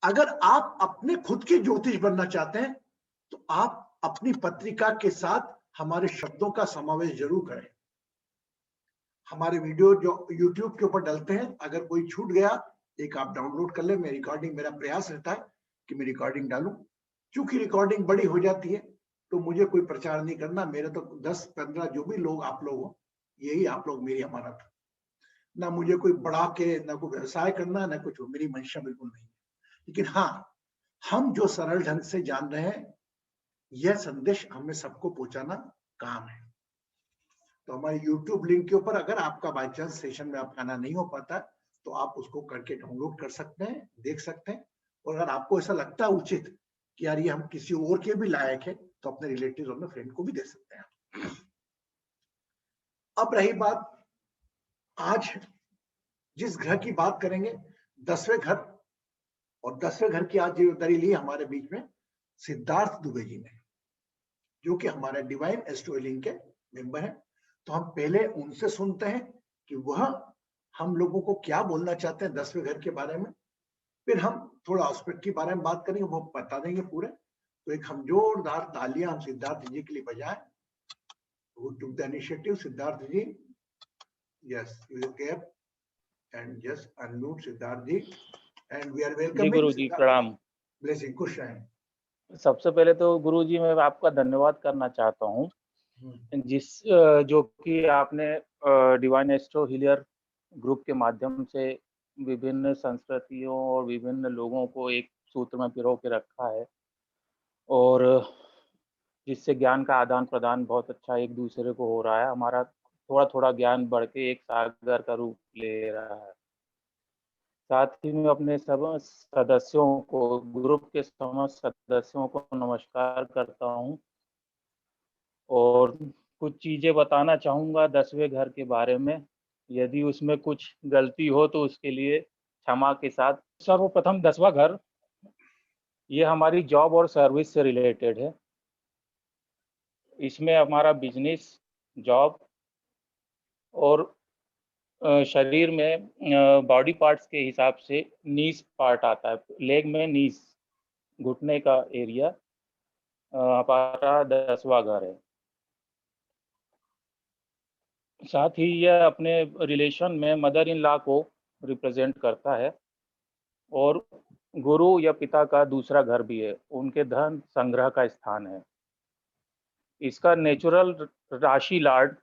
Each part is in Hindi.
अगर आप अपने खुद के ज्योतिष बनना चाहते हैं तो आप अपनी पत्रिका के साथ हमारे शब्दों का समावेश जरूर करें। हमारे वीडियो जो YouTube के ऊपर डलते हैं, अगर कोई छूट गया, एक आप डाउनलोड कर ले। मैं रिकॉर्डिंग, मेरा प्रयास रहता है कि मैं रिकॉर्डिंग डालूं। चूंकि रिकॉर्डिंग बड़ी हो जाती है तो मुझे कोई प्रचार नहीं करना। मेरे तो 10-15 जो भी लोग आप लोग हो, यही आप लोग मेरी अमानत है। ना मुझे कोई बढ़ा के, ना कोई व्यवसाय करना, ना कुछ, मेरी मंशा बिल्कुल नहीं है। लेकिन हाँ, हम जो सरल ढंग से जान रहे हैं, यह संदेश हमें सबको पहुंचाना काम है। तो हमारे YouTube लिंक के ऊपर अगर आपका बाय चांस सेशन में आपका आना नहीं हो पाता तो आप उसको करके डाउनलोड कर सकते हैं, देख सकते हैं। और अगर आपको ऐसा लगता है उचित कि यार ये हम किसी और के भी लायक है, तो अपने रिलेटिव और अपने फ्रेंड को भी दे सकते हैं। अब रही बात, आज जिस घर की बात करेंगे, 10वें घर, और 10वें घर की आज जिम्मेदारी ली हमारे बीच में सिद्धार्थ दुबे जी ने, जो कि हमारे डिवाइन एस्ट्रोलिंग के मेंबर हैं। तो हम पहले उनसे सुनते हैं कि वह हम लोगों को क्या बोलना चाहते हैं 10वें घर के बारे में। फिर हम थोड़ा एस्पेक्ट के बारे में बात करेंगे, वो बता देंगे पूरे। तो एक हम जोरदार तालियां हम सिद्धार्थ जी के लिए बजाएं। Who took the initiative? Siddharth ji, yes, you can and just unmute Siddharth ji, and we are ji welcoming गुरु जी, प्रणाम। blessing, खुश रहें। सबसे पहले तो गुरु जी मैं आपका धन्यवाद करना चाहता हूँ, जो कि आपने डिवाइन एस्ट्रो हीलियर ग्रुप के माध्यम से विभिन्न संस्कृतियों और विभिन्न लोगों को एक सूत्र में पिरो के रखा है, और जिससे ज्ञान का आदान प्रदान बहुत अच्छा एक दूसरे को हो रहा है। हमारा थोड़ा थोड़ा ज्ञान बढ़ के एक सागर का रूप ले रहा है। साथ ही मैं अपने सब सदस्यों को, ग्रुप के समस्त सदस्यों को नमस्कार करता हूं, और कुछ चीज़ें बताना चाहूँगा 10वें घर के बारे में। यदि उसमें कुछ गलती हो तो उसके लिए क्षमा के साथ। सर्वप्रथम 10वां घर, ये हमारी जॉब और सर्विस से रिलेटेड है। इसमें हमारा बिजनेस, जॉब और शरीर में बॉडी पार्ट्स के हिसाब से नीज पार्ट आता है। लेग में नीज, घुटने का एरिया हमारा 10वां घर है। साथ ही यह अपने रिलेशन में मदर इन लॉ को रिप्रेजेंट करता है, और गुरु या पिता का दूसरा घर भी है, उनके धन संग्रह का स्थान है। इसका नेचुरल राशि लॉर्ड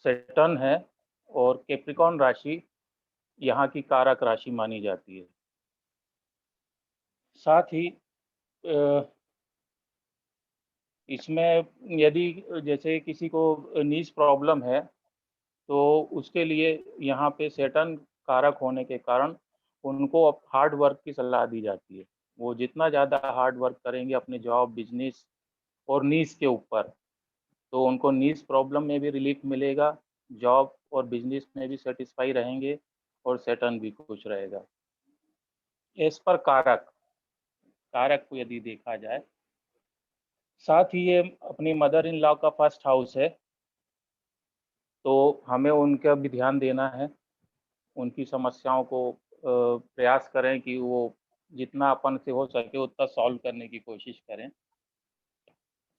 सैटर्न है, और कैप्रिकॉर्न राशि यहाँ की कारक राशि मानी जाती है। साथ ही इसमें यदि जैसे किसी को नीज प्रॉब्लम है तो उसके लिए यहाँ पे सैटर्न कारक होने के कारण उनको हार्ड वर्क की सलाह दी जाती है। वो जितना ज़्यादा हार्ड वर्क करेंगे अपने जॉब, बिजनेस और नीज के ऊपर, तो उनको नीज प्रॉब्लम में भी रिलीफ मिलेगा, जॉब और बिजनेस में भी सेटिस्फाई रहेंगे, और सैटर्न भी खुश रहेगा। इस पर कारक को यदि देखा जाए, साथ ही ये अपनी मदर इन लॉ का फर्स्ट हाउस है, तो हमें उनका भी ध्यान देना है। उनकी समस्याओं को प्रयास करें कि वो जितना अपन से हो सके उतना सॉल्व करने की कोशिश करें।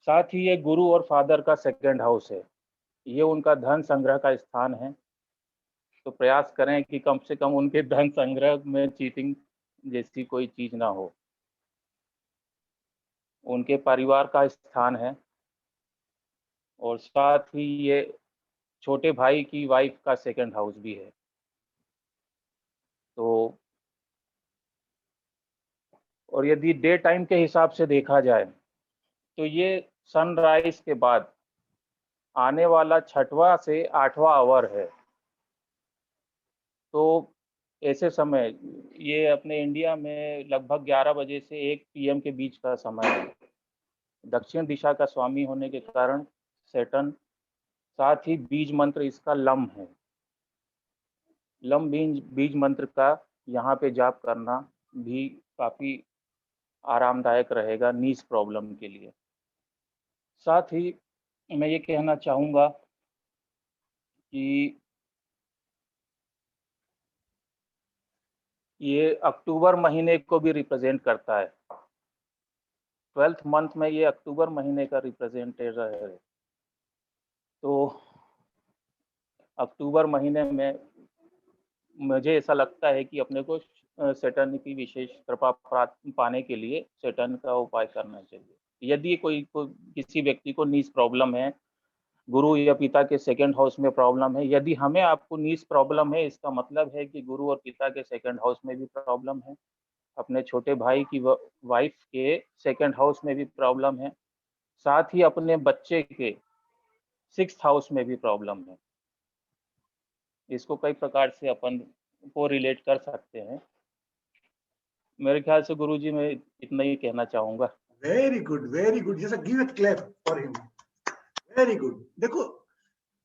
साथ ही ये गुरु और फादर का सेकंड हाउस है, ये उनका धन संग्रह का स्थान है। तो प्रयास करें कि कम से कम उनके धन संग्रह में चीटिंग जैसी कोई चीज ना हो। उनके परिवार का स्थान है, और साथ ही ये छोटे भाई की वाइफ का सेकंड हाउस भी है। तो और यदि डे टाइम के हिसाब से देखा जाए तो ये सनराइज के बाद आने वाला 6वां से 8वां आवर है। तो ऐसे समय, ये अपने इंडिया में लगभग 11 बजे से 1 PM के बीच का समय है। दक्षिण दिशा का स्वामी होने के कारण सैटर्न, साथ ही बीज मंत्र इसका लम है। लम बीज मंत्र का यहाँ पे जाप करना भी काफ़ी आरामदायक रहेगा नीज प्रॉब्लम के लिए। साथ ही मैं ये कहना चाहूँगा कि ये अक्टूबर महीने को भी रिप्रेजेंट करता है। 12th मंथ में ये अक्टूबर महीने का रिप्रेजेंटेटिव है। तो अक्टूबर महीने में मुझे ऐसा लगता है कि अपने को सैटर्न की विशेष कृपा पाने के लिए सैटर्न का उपाय करना चाहिए। यदि किसी व्यक्ति को नीज प्रॉब्लम है, गुरु या पिता के सेकंड हाउस में प्रॉब्लम है, यदि हमें आपको नीज प्रॉब्लम है, इसका मतलब है कि गुरु और पिता के सेकंड हाउस में भी प्रॉब्लम है। अपने छोटे भाई की वाइफ के सेकंड हाउस में भी प्रॉब्लम है। साथ ही अपने बच्चे के 6th हाउस में भी प्रॉब्लम है। इसको कई प्रकार से अपन को रिलेट कर सकते हैं। मेरे ख्याल से गुरुजी मैं इतना ही कहना चाहूंगा। वेरी गुड, जैसा give it clap for him. Very good. देखो,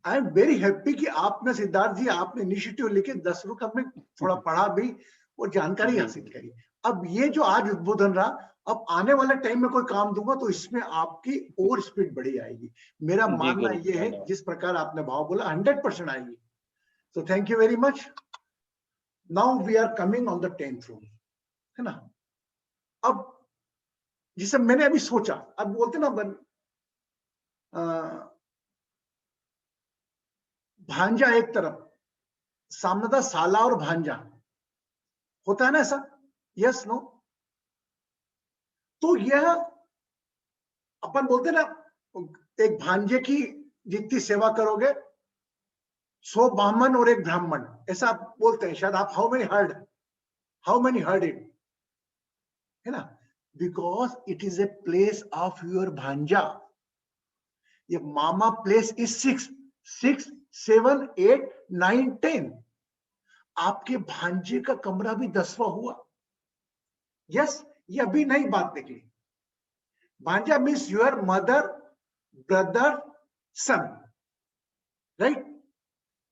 आई एम वेरी हैप्पी कि आपने सिद्धार्थ जी आपने इनिशिएटिव लेके 10 रुक हमने थोड़ा पढ़ा भी और जानकारी हासिल करी। अब ये जो आज उद्बोधन रहा, अब आने वाले टाइम में कोई काम दूंगा तो इसमें आपकी और स्पीड बढ़ी आएगी। मेरा मानना ये है जिस प्रकार आपने भाव बोला 100% आएगी। So thank you very much. Now we are coming on the 10th room, है ना। अब जिसे मैंने अभी सोचा, अब बोलते ना भांजा एक तरफ, सामने था साला और भांजा, होता है ना ऐसा, यस नो। तो यह अपन बोलते ना, एक भांजे की जितनी सेवा करोगे 100 ब्राह्मण और एक ब्राह्मण, ऐसा आप बोलते हैं शायद। आप हाउ मेनी हर्ड इट, है ना। Because it is a place of your भांजा। ये मामा प्लेस इज 6, 7, 8, 9, 10। आपके भांजे का कमरा भी 10वां हुआ। यस, ये अभी नई बात निकली। भांजा means your mother, brother, son, right.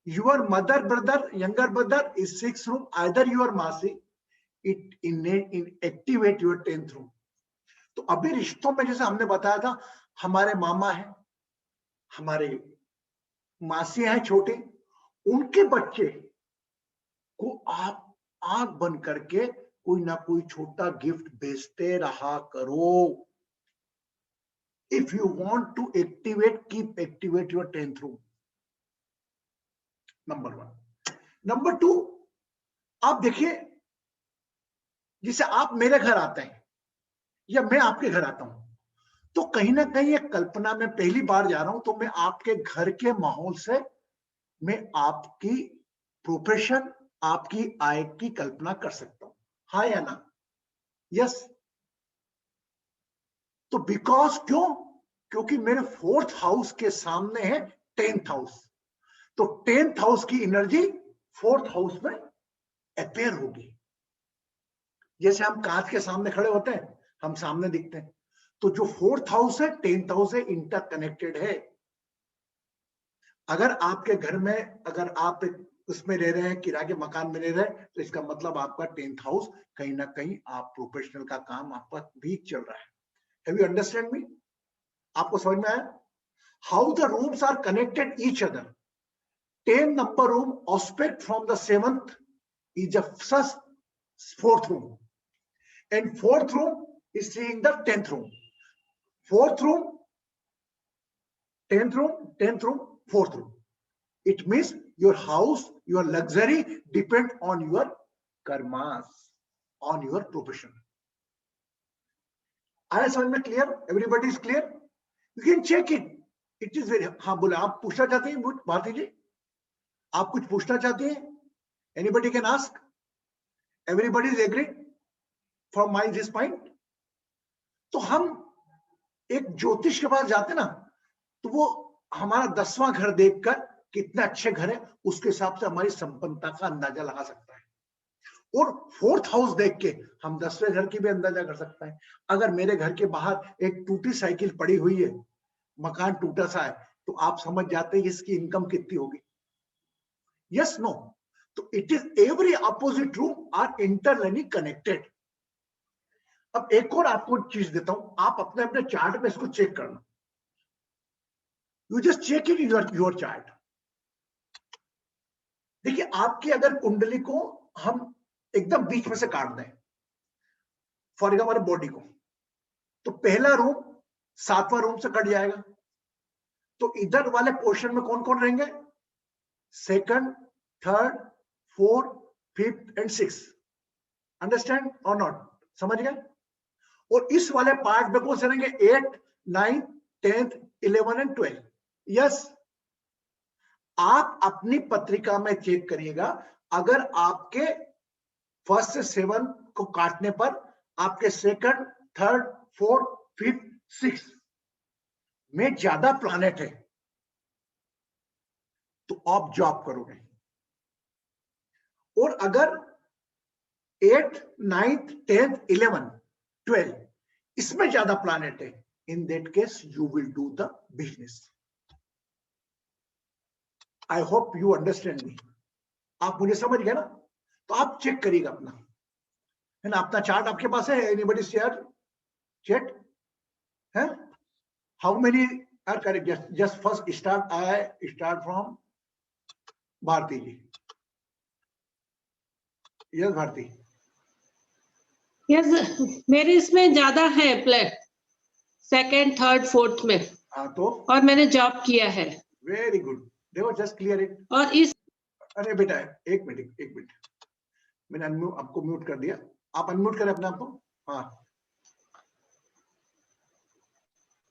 Your mother, brother, younger brother is 6th room. Either your Masi, it activate your 10th room. तो अभी रिश्तों में जैसे हमने बताया था, हमारे मामा है, हमारे मासी हैं छोटे, उनके बच्चे को आप आंख बंद करके कोई ना कोई छोटा गिफ्ट भेजते रहा करो। If you want to activate, keep activate your 10th room. Number 1। Number 2, आप देखिए, जैसे आप मेरे घर आते हैं या मैं आपके घर आता हूं, तो कहीं ना कहीं एक कल्पना में पहली बार जा रहा हूं, तो मैं आपके घर के माहौल से मैं आपकी प्रोफेशन, आपकी आय की कल्पना कर सकता हूं, हाँ या ना। यस। तो बिकॉज क्योंकि मेरे 4th हाउस के सामने है 10th हाउस, तो 10th हाउस की एनर्जी 4th हाउस में अपेयर होगी। जैसे हम कांच के सामने खड़े होते हैं, हम सामने दिखते हैं, तो जो 4th हाउस है 10th हाउस है, इंटरकनेक्टेड है। अगर आपके घर में, अगर आप उसमें रह रहे हैं, किराए के मकान में रह रहे हैं, तो इसका मतलब आपका 10th हाउस कहीं ना कहीं आप प्रोफेशनल का काम आपका भी चल रहा है। Have you understand me? आपको समझ में आया how the rooms are connected each other? 10 number room aspect from the 7th is just 4th room, and 4th room is seeing the 10th room. 4th room, 10th room, 10th room, 4th room. It means your house, your luxury depend on your karmas, on your profession. आया समझ में? Clear? Everybody is clear? You can check it, it is very. हाँ बोले, आप पूछना चाहते हैं भारती जी? आप कुछ पूछना चाहते हैं? Anybody can ask? Everybody is agree from my this point? तो हम एक ज्योतिष के पास जाते ना, तो वो हमारा 10वां घर देखकर कितने अच्छे घर है, उसके हिसाब से हमारी संपन्नता का अंदाजा लगा सकता है। और 4th हाउस देख के हम 10वें घर की भी अंदाजा कर सकता है। अगर मेरे घर के बाहर एक टूटी साइकिल पड़ी हुई है, मकान टूटा सा है, तो आप समझ जाते हैं इसकी इनकम कितनी होगी। Yes no? तो it is every opposite room are internally connected. अब एक और आपको चीज देता हूं, आप अपने अपने चार्ट में इसको चेक करना। You just check it your chart. देखिए, आपकी अगर कुंडली को हम एकदम बीच में से काट दें फॉर एग्जाम्पल बॉडी को, तो पहला रूम 7वां रूम से कट जाएगा, तो इधर वाले पोर्शन में कौन कौन रहेंगे? Second, third, fourth, fifth and six. Understand और नॉट? समझ गए? और इस वाले पार्ट में कौन से रहेंगे? 8, 9, 10, 11 एंड 12। यस, आप अपनी पत्रिका में चेक करिएगा, अगर आपके फर्स्ट से 7 को काटने पर आपके second, third, fourth, fifth, six में ज्यादा प्लैनेट है तो आप जॉब करोगे, और अगर 8, 9, 10, 11, 12 इसमें ज्यादा प्लैनेट है, in that case you will do the business. I hope you understand मी। आप मुझे समझ गए ना? तो आप चेक करिएगा अपना, है ना? अपना चार्ट आपके पास है? एनीबॉडी शेयर चैट है? How many are correct? Just first start, I start from Bharti ji. Yes Bharti? Yes, मेरे इसमें ज्यादा है प्लेट, सेकंड, थर्ड, फोर्थ में। हाँ, तो और मैंने जॉब किया है। वेरी गुड, देखो जस्ट क्लियर इट। और इस अरे बेटा एक मिनट, मैंने आपको म्यूट कर दिया, आप अनम्यूट करें अपने आप को। हाँ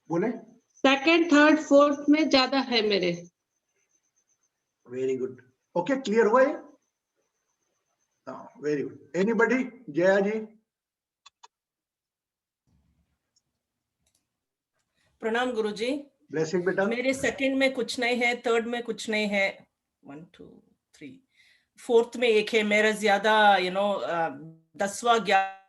बोले। सेकंड, थर्ड, फोर्थ में ज्यादा है मेरे। वेरी गुड, ओके, क्लियर हुआ ये? हाँ, वेरी गुड। एनीबॉडी? जया जी? प्रणाम गुरुजी। ब्लेसिंग बेटा। मेरे सेकंड में कुछ नहीं है, थर्ड में कुछ नहीं है, 1, 2, 3, फोर्थ में एक है। मेरा ज्यादा 10वां 11।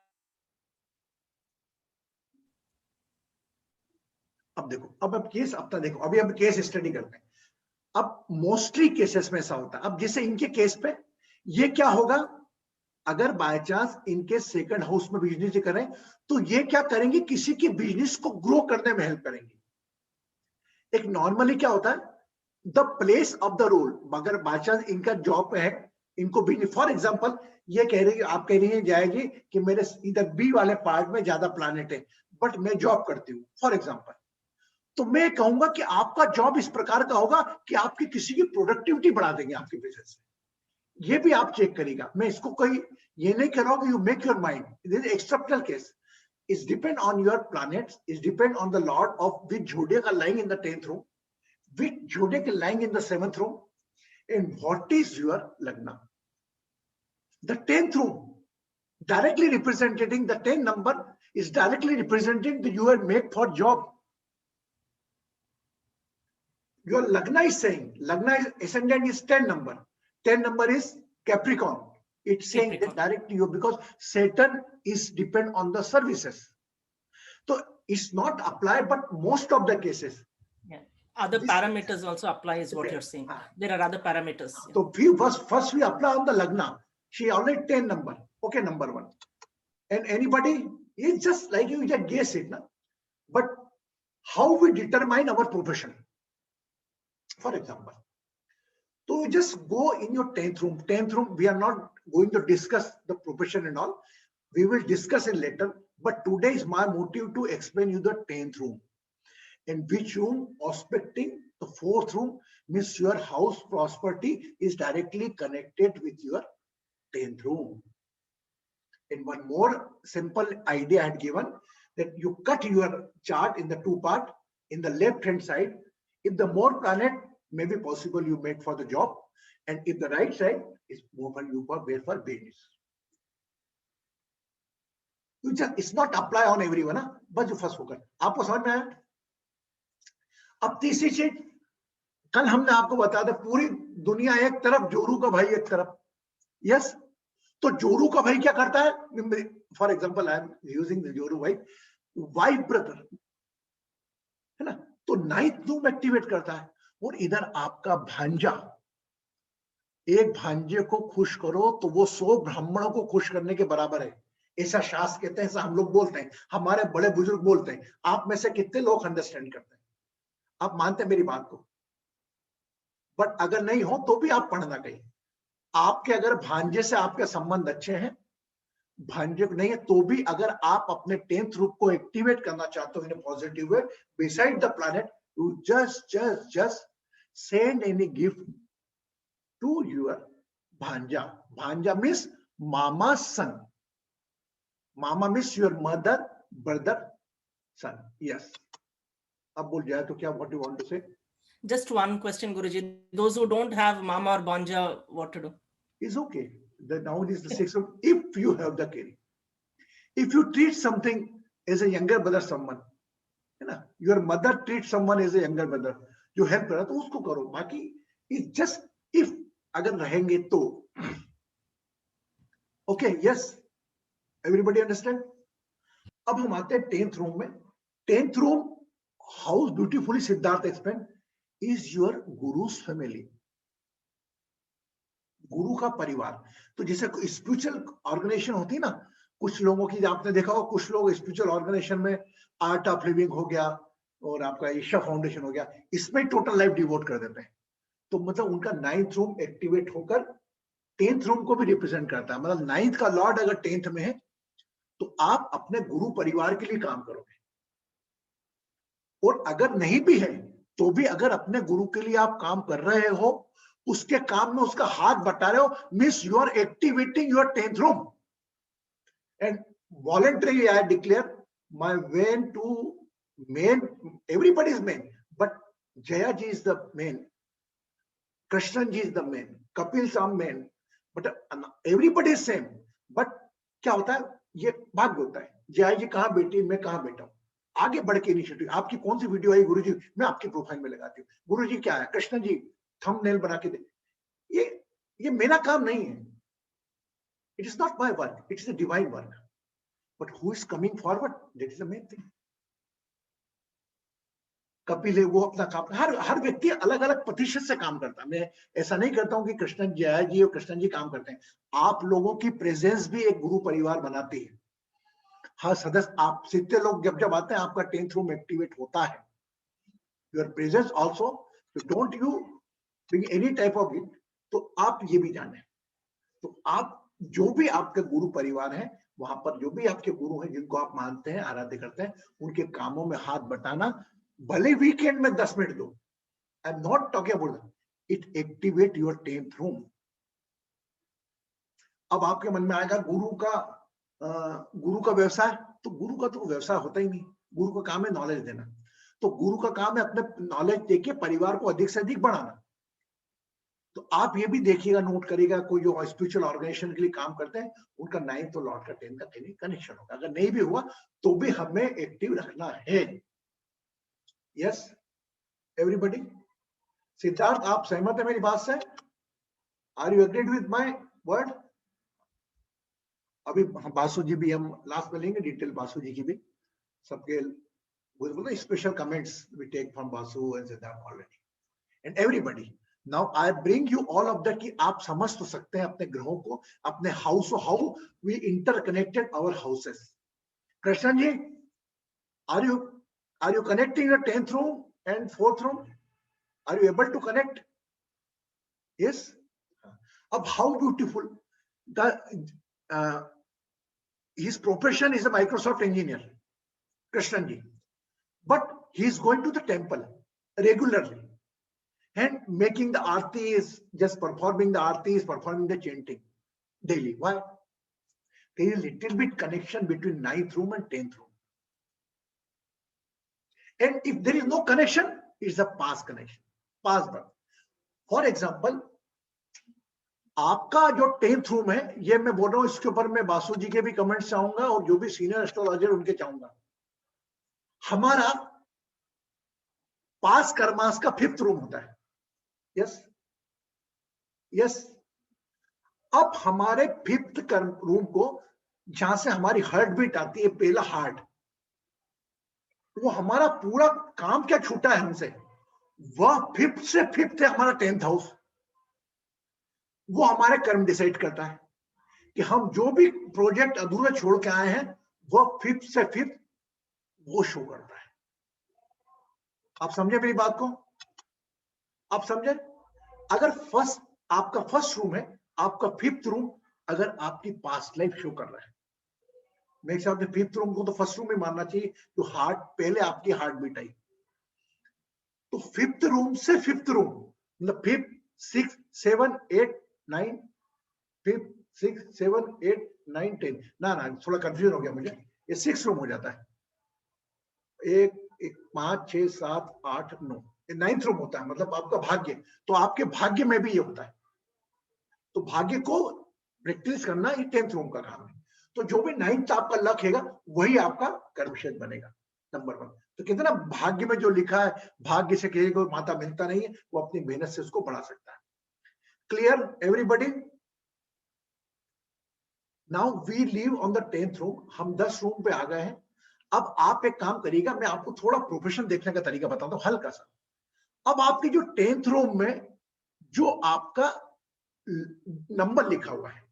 अब देखो, अब केस अपना देखो, अभी अब केस स्टडी करते हैं। अब मोस्टली केसेस में ऐसा होता है, अब जैसे इनके केस पे ये क्या होगा, अगर बाय चांस इनके सेकंड हाउस में बिजनेस करें तो ये क्या करेंगे, किसी की बिजनेस को ग्रो करने में हेल्प करेंगे। एक नॉर्मली क्या होता है, the place of the role, अगर बाय चांस इनका जॉब है, इनको बिजनेस, फॉर एग्जांपल ये कह रही है, आप कह रही है जाएगी कि मेरे इधर बी वाले पार्ट में ज्यादा प्लैनेट है, बट मैं जॉब करती हूँ फॉर एग्जांपल, तो मैं कहूंगा कि आपका जॉब इस प्रकार का होगा कि आपकी किसी की प्रोडक्टिविटी बढ़ा देंगे आपके बिजनेस में। ये भी आप चेक करिएगा। मैं इसको कोई ये नहीं कह रहा हूं कि you make your mind, this is exceptional case, is depend on your planets, is depend on the lord of which zodiac are lying in the 10th room, which zodiac is lying in the 7th room, and what is your lagna. The 10th room directly representing the 10 number is directly representing the you are made for job. Your lagna is saying, lagna is ascendant is 10 number. 10 number is Capricorn. It's saying that directly you, because Saturn is depend on the services. So it's not applied, but most of the cases. Yeah. Other parameters also apply, is what you're saying. There are other parameters. So first we apply on the lagna. She already 10 number. Okay, number 1. And anybody, it's just like you just guess it, na? But how we determine our profession? For example, so just go in your 10th room. 10th room, we are not going to discuss the profession and all. We will discuss it later. But today is my motive to explain you the 10th room. In which room, aspecting the 4th room, means your house prosperity is directly connected with your 10th room. And one more simple idea I had given, that you cut your chart in the 2 part. In the left hand side, if the more planet may be possible you make for the job, and if the right side is more you for where for business. You just, it's not apply on everyone, huh? But you first focus. आपको समझ में आया? अब तीसरी चीज, कल हमने आपको बताया था, पूरी दुनिया एक तरफ, जोरू का भाई एक तरफ। यस, तो जोरू का भाई क्या करता है, for example I am using the जोरू भाई, वाइफ ब्रदर, है ना, तो 9th रूम एक्टिवेट करता है। और इधर आपका भांजा, एक भांजे को खुश करो तो वो 100 ब्राह्मणों को खुश करने के बराबर है, ऐसा शास्त्र कहते हैं, ऐसा हम लोग बोलते हैं, हमारे बड़े बुजुर्ग बोलते हैं। आप में से कितने लोग अंडरस्टैंड करते हैं? आप मानते हैं मेरी बात को? बट अगर नहीं हो तो भी आप पढ़ना कहीं। आपके अगर भांजे से आपके संबंध अच्छे हैं भांजे नहीं है तो भी अगर आप अपने 10th रूप को एक्टिवेट करना चाहते हो in positive way beside the planet, you just send any gift to your भांजा. भांजा मीन्स मामा सन. मामा means your mother brother son. Yes. अब बोल जाए तो क्या, what you want to say? Just one question, Guruji. Those who don't have mama or banja, what to do? Is okay. Now it is the sixth room. If you have the caring, if you treat something as a younger brother, someone, है ना, your mother treats someone as a younger brother, जो हेल्प करा तो उसको करो. बाकी इट जस्ट इफ अगर रहेंगे तो. ओके. Yes, everybody understand? अब हम आते हैं 10th रूम में. 10th room, how beautifully Siddharth explain, is your guru's family. गुरु का परिवार. तो जैसे स्पिरिचुअल ऑर्गेनाइजेशन होती है ना, कुछ लोगों की आपने देखा होगा, कुछ लोग स्पिरिचुअल ऑर्गेनाइजेशन में आर्ट ऑफ लिविंग हो गया और आपका ईशा फाउंडेशन हो गया, इसमें टोटल लाइफ डिवोट कर देते हैं. तो मतलब उनका 9th रूम एक्टिवेट होकर 10th रूम को भी रिप्रेजेंट करता है. मतलब 9th का लॉर्ड अगर 10th में है तो आप अपने गुरु परिवार के लिए काम करोगे. और अगर नहीं भी है तो भी अगर अपने गुरु के लिए आप काम कर रहे हो, उसके काम में उसका हाथ बटा रहे हो, means you are activating your 10th room. And voluntarily I declare my vein to main, everybody is main, but Jaya ji is the main, Krishnan ji is the main, Kapil Sam main, but everybody is same. But क्या होता है, ये भाग्य होता है. जया जी कहाँ बेटी, मैं कहाँ बेटा हूं. आगे बढ़ के इनिशिएटिव. आपकी कौन सी वीडियो आई गुरुजी, मैं आपकी प्रोफाइल में लगाती हूँ. गुरुजी क्या है, कृष्ण जी थंबनेल बना के दे. ये मेरा काम नहीं है. It is not my work, it is the divine work. But who is coming forward, that is the main thing. Kapil है, वो अपना काम, हर व्यक्ति अलग अलग प्रतिशत से काम करता है. मैं ऐसा नहीं करता हूं कि कृष्ण जया जी और कृष्ण जी काम करते हैं. आप लोगों की प्रेजेंस भी एक गुरु परिवार बनाती है. हाँ सदस्य, आप सीधे लोग जब जब आते हैं आपका 10th रूम एक्टिवेट होता है. Your presence also, don't you bring any type of gift. तो आप ये भी जाने, तो आप जो भी आपके गुरु परिवार हैं, वहां पर जो भी आपके गुरु हैं जिनको आप मानते हैं, आराध्य करते हैं, उनके कामों में हाथ बटाना. भले वीकेंड में 10 मिनट दो. I am not talking about that. It activate your 10th room. अब आपके मन में आएगा गुरु का व्यवसाय, तो गुरु का तो व्यवसाय होता ही नहीं. गुरु का काम है नॉलेज देना. तो गुरु का काम है अपने नॉलेज देके परिवार को अधिक से अधिक बढ़ाना. तो आप ये भी देखिएगा, नोट करिएगा, कोई जो स्पिरिचुअल ऑर्गेनाइजेशन के लिए काम करते हैं, उनका 9th और लॉर्ड का 10th का कहीं कनेक्शन होगा. अगर नहीं भी हुआ तो भी हमें एक्टिव रखना है. Yes everybody. सिद्धार्थ, आप सहमत है मेरी बात से? Are you agreed with my word? अभी बासु जी भी हम लास्ट में लेंगे डिटेल, बासु जी की भी सबके बोलते special comments we take from Basu and Siddharth already and everybody. Now I bring you all of that कि आप समझ तो सकते हैं अपने ग्रहों को, अपने house, how we interconnected our houses. Krishna ji, are you connecting your 10th room and 4th room? Are you able to connect? Yes. अब how beautiful the his profession is a Microsoft engineer, Krishnan ji, but he is going to the temple regularly and making the aartis, just performing the aartis, performing the chanting daily. Why? There is a little bit connection between 9th room and 10th room. And if there is no connection, it's a past connection, past birth. For example, आपका जो 10th रूम है, ये मैं बोल रहा हूं, इसके ऊपर मैं बासु जी के भी कमेंट्स चाहूंगा और जो भी सीनियर एस्ट्रोलॉजर उनके चाहूंगा. हमारा पास कर्मास का 5th रूम होता है. Yes yes. अब हमारे 5th कर्म रूम को, जहां से हमारी हार्ट बीट आती है, पहला हार्ट, वो हमारा पूरा काम क्या छूटा है हमसे, वह 5th से 5th है हमारा 10th हाउस. वो हमारे कर्म डिसाइड करता है कि हम जो भी प्रोजेक्ट अधूरा छोड़ के आए हैं, वो 5th से 5th वो शो करता है. आप समझे मेरी बात को? आप समझे? अगर आपका फर्स्ट रूम है, आपका 5th रूम अगर आपकी पास्ट लाइफ शो कर रहा है, मेरे हिसाब से फिफ्थ रूम को तो फर्स्ट रूम में मानना चाहिए, जो हार्ट पहले आपकी हार्ट बीट आई। तो फिफ्थ रूम से फिफ्थ रूम मतलब फिफ्थ, 6, 7, 8, 9, फिफ्थ, 6, 7, 8, 9, 10 ना थोड़ा कंफ्यूजन हो गया मुझे, ये 6 रूम हो जाता है। 1, 5, 6, 7, 8, 9, ये 9th रूम होता है, मतलब आपका भाग्य। तो आपके भाग्य में भी ये होता है, तो भाग्य को प्रैक्टिस करना ये 10th रूम का काम है। तो जो भी 9th आपका लक हैगा वही आपका कर्मक्षेत्र बनेगा, नंबर 1। तो कितना भाग्य में जो लिखा है, भाग्य से किसी को माता मिलता नहीं है, वो अपनी मेहनत से उसको बढ़ा सकता है। Clear everybody? Now we leave on the 10th room, हम 10 रूम पे आ गए हैं। अब आप एक काम करिएगा, मैं आपको थोड़ा प्रोफेशन देखने का तरीका बताता हूं हल्का सा। अब आपके जो 10th रूम में जो आपका नंबर लिखा हुआ है,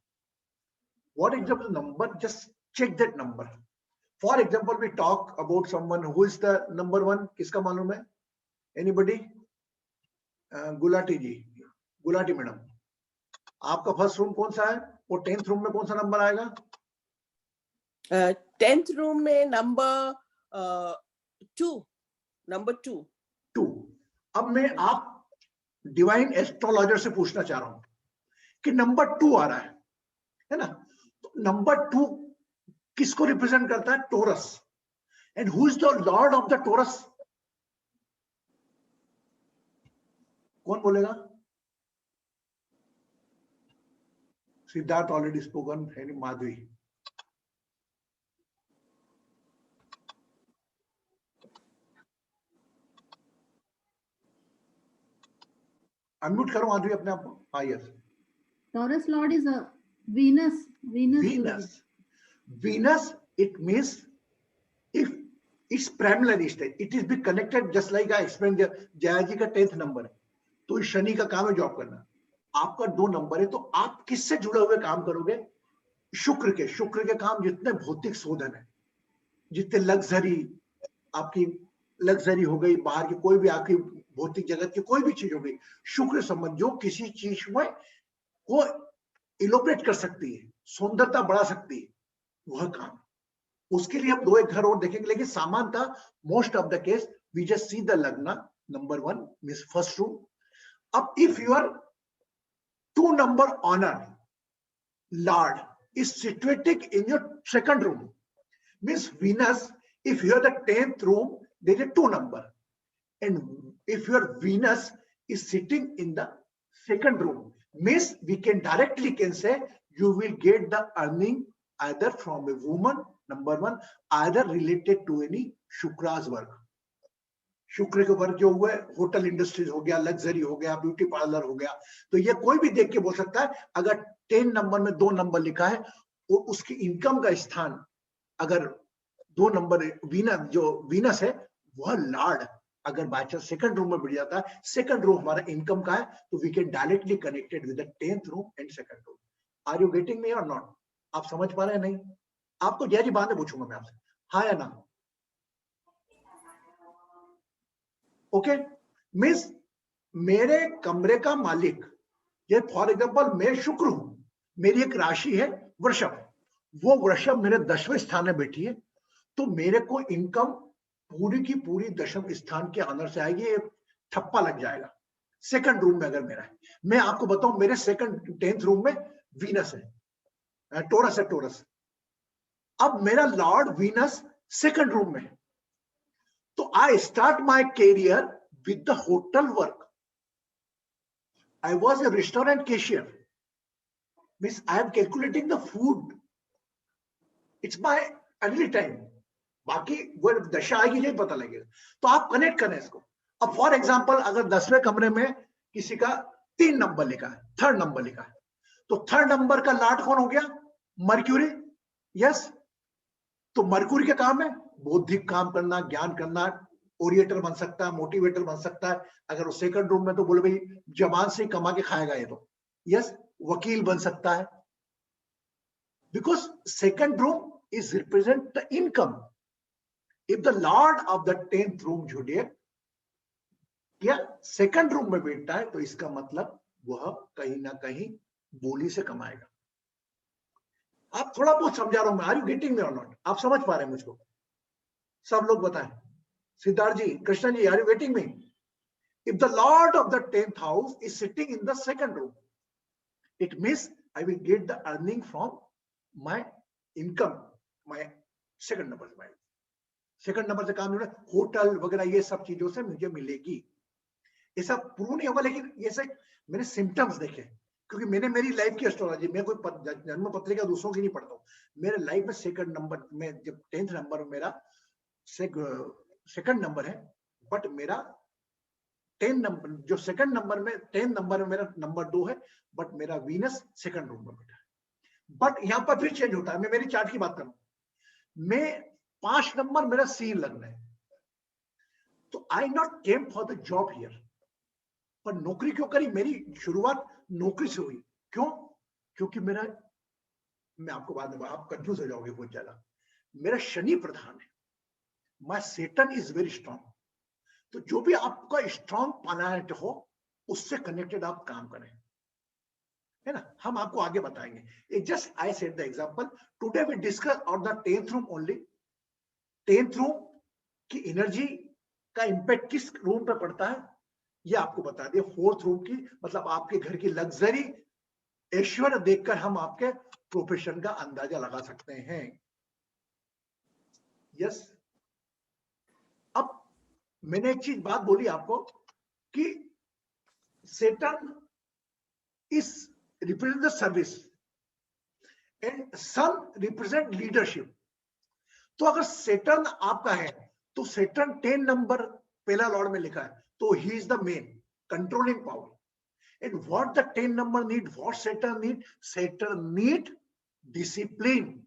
what is the number, just check that number. For example, we talk about someone who is the number 1, किसका मालूम है? Anybody? गुलाटी जी, गुलाटी मैडम, आपका फर्स्ट रूम कौन सा है? वो 10th रूम में कौन सा नंबर आएगा? 10th रूम में नंबर 2, नंबर 2। अब मैं आप डिवाइन एस्ट्रोलॉजर से पूछना चाह रहा हूं कि नंबर 2 आ रहा है ना? तो नंबर 2 किसको रिप्रेजेंट करता है? Taurus. And who is the lord of the Taurus? कौन बोलेगा? सिद्धार्थ ऑलरेडी स्पोकन है, माधवी। अनम्यूट करो माधवी अपने आप को। हाँ, yes. Taurus Lord is a Venus. Venus, it means if it's primarily state, it is be connected just like I explained. Jaya ji का 10th नंबर है, तो इस शनि का काम है जॉब करना। आपका 2 नंबर है, तो आप किससे जुड़े हुए काम करोगे? शुक्र के काम जितने भौतिक शोधन है, जितने लग्जरी, आपकी लग्जरी हो गई, बाहर की कोई भी आपकी भौतिक जगत की कोई भी चीज हो गई, शुक्र संबंध जो किसी चीज में वो इलोपरेट कर सकती है, सुंदरता बढ़ा सकती है, वह काम। उसके लिए हम 2-1 घर और देखेंगे, लेकिन सामान्यतः most of the case we just see the लग्न, नंबर 1 मींस फर्स्ट रूम। अब if your 2 number honour lord is situated in your 2nd room, means Venus, if you are the 10th room, there is a 2 number, and if your Venus is sitting in the 2nd room, means we can directly can say you will get the earning either from a woman, number 1, either related to any Shukra's work. शुक्र के वर्ग जो हुए, होटल इंडस्ट्रीज हो गया, लग्जरी हो गया, ब्यूटी पार्लर हो गया, तो ये कोई भी देख के बोल सकता है अगर 10 नंबर में 2 नंबर लिखा है और उसकी इनकम का स्थान अगर 2 नंबर वीनस है, वह लॉर्ड अगर बाय चांस 2nd रूम में बढ़ जाता है, 2nd रूम हमारा इनकम का है, तो we can directly connected with the 10th room and 2nd room. Are you getting me और नॉट? आप समझ पा रहे हैं? नहीं? आपको जय जी बातें पूछूंगा मैं आपसे, हाँ या ना? ओके, मीन्स मेरे कमरे का मालिक, ये फॉर एग्जांपल मैं शुक्र हूं, मेरी एक राशि है वृषभ, वो वृषभ मेरे 10वें स्थान में बैठी है, तो मेरे को इनकम पूरी की पूरी 10वें स्थान के अंदर से आएगी, ये ठप्पा लग जाएगा 2nd रूम में अगर मेरा है। मैं आपको बताऊं, मेरे 10th रूम में वीनस है, टोरस है, टोरस। अब मेरा लॉर्ड वीनस 2nd रूम में है, तो I start my career with the hotel work. I was a restaurant cashier. Means I am calculating the food. It's my early time. बाकी वो दशा आएगी नहीं पता लगेगा, तो आप कनेक्ट करें इसको। अब फॉर एग्जांपल अगर 10वें कमरे में किसी का 3 नंबर लिखा है, 3rd नंबर लिखा है, तो 3rd नंबर का लॉर्ड कौन हो गया? मर्क्यूरी। यस, तो मर्क्यूरी के काम है बौद्धिक काम करना, ज्ञान करना, ओरिएटर बन सकता है, मोटिवेटर बन सकता है। अगर वो 2nd रूम में तो बोले भाई जवान से कमा के खाएगा ये तो, यस, वकील बन सकता है, because 2nd room is represent the income. If the lord of the 10th room zodiac या 2nd रूम में बैठता है, तो इसका मतलब वह कहीं ना कहीं बोली से कमाएगा। आप थोड़ा बहुत समझा रहा हूं मैं, आर यू गेटिंग मी और नॉट? आप समझ पा रहे हैं मुझको? सब लोग बताएं। Siddharth ji, Krishna ji, are you getting me? If the lord of the 10th house is sitting in the second room, it means I will get the earning from my income, my second number से, सेकंड नंबर से काम मिलेगा, होटल वगैरह ये सब चीजों से मुझे मिलेगी। ऐसा प्रूव नहीं होगा, लेकिन ये से मैंने सिम्टम्स देखे, क्योंकि मैंने मेरी लाइफ की एस्ट्रोलॉजी, मैं कोई जन्म पत्रिका दूसरों की नहीं पढ़ता हूँ। मेरे लाइफ में सेकंड नंबर में, जब 10th नंबर मेरा सेकंड नंबर है, बट मेरा 10 नंबर, जो सेकंड नंबर में 10 नंबर में मेरा नंबर 2 है, बट मेरा वीनस सेकंड रूम में बैठा है। बट यहां पर फिर चेंज होता है। मैं मेरी चार्ट की बात करूं, मैं 5 नंबर मेरा सी लगना है, तो I not came for the job here. पर नौकरी क्यों करी? मेरी शुरुआत नौकरी से हुई। क्यों? क्योंकि मेरा, मैं आपको बाद में, आप कंफ्यूज हो जाओगे बहुत ज्यादा, मेरा शनि प्रधान है, my Saturn is very strong. तो जो भी आपका स्ट्रांग प्लैनेट हो, उससे कनेक्टेड आप काम करें, है ना? हम आपको आगे बताएंगे। Just I said the example, today we discuss on the 10th room only. 10th room की एनर्जी का इंपैक्ट किस रूम पे पड़ता है, ये आपको बता दिया। 4th रूम की मतलब आपके घर की लग्जरी, ऐश्वर्य देखकर हम आपके प्रोफेशन का अंदाजा लगा सकते हैं। यस। अब मैंने एक चीज बात बोली आपको कि Saturn is represent the service and sun represent leadership. तो अगर सेटन आपका है, तो सेटन 10 नंबर पहला लॉर्ड में लिखा है, तो he is the main controlling power. And what the 10 number need, what Saturn need? Saturn need discipline.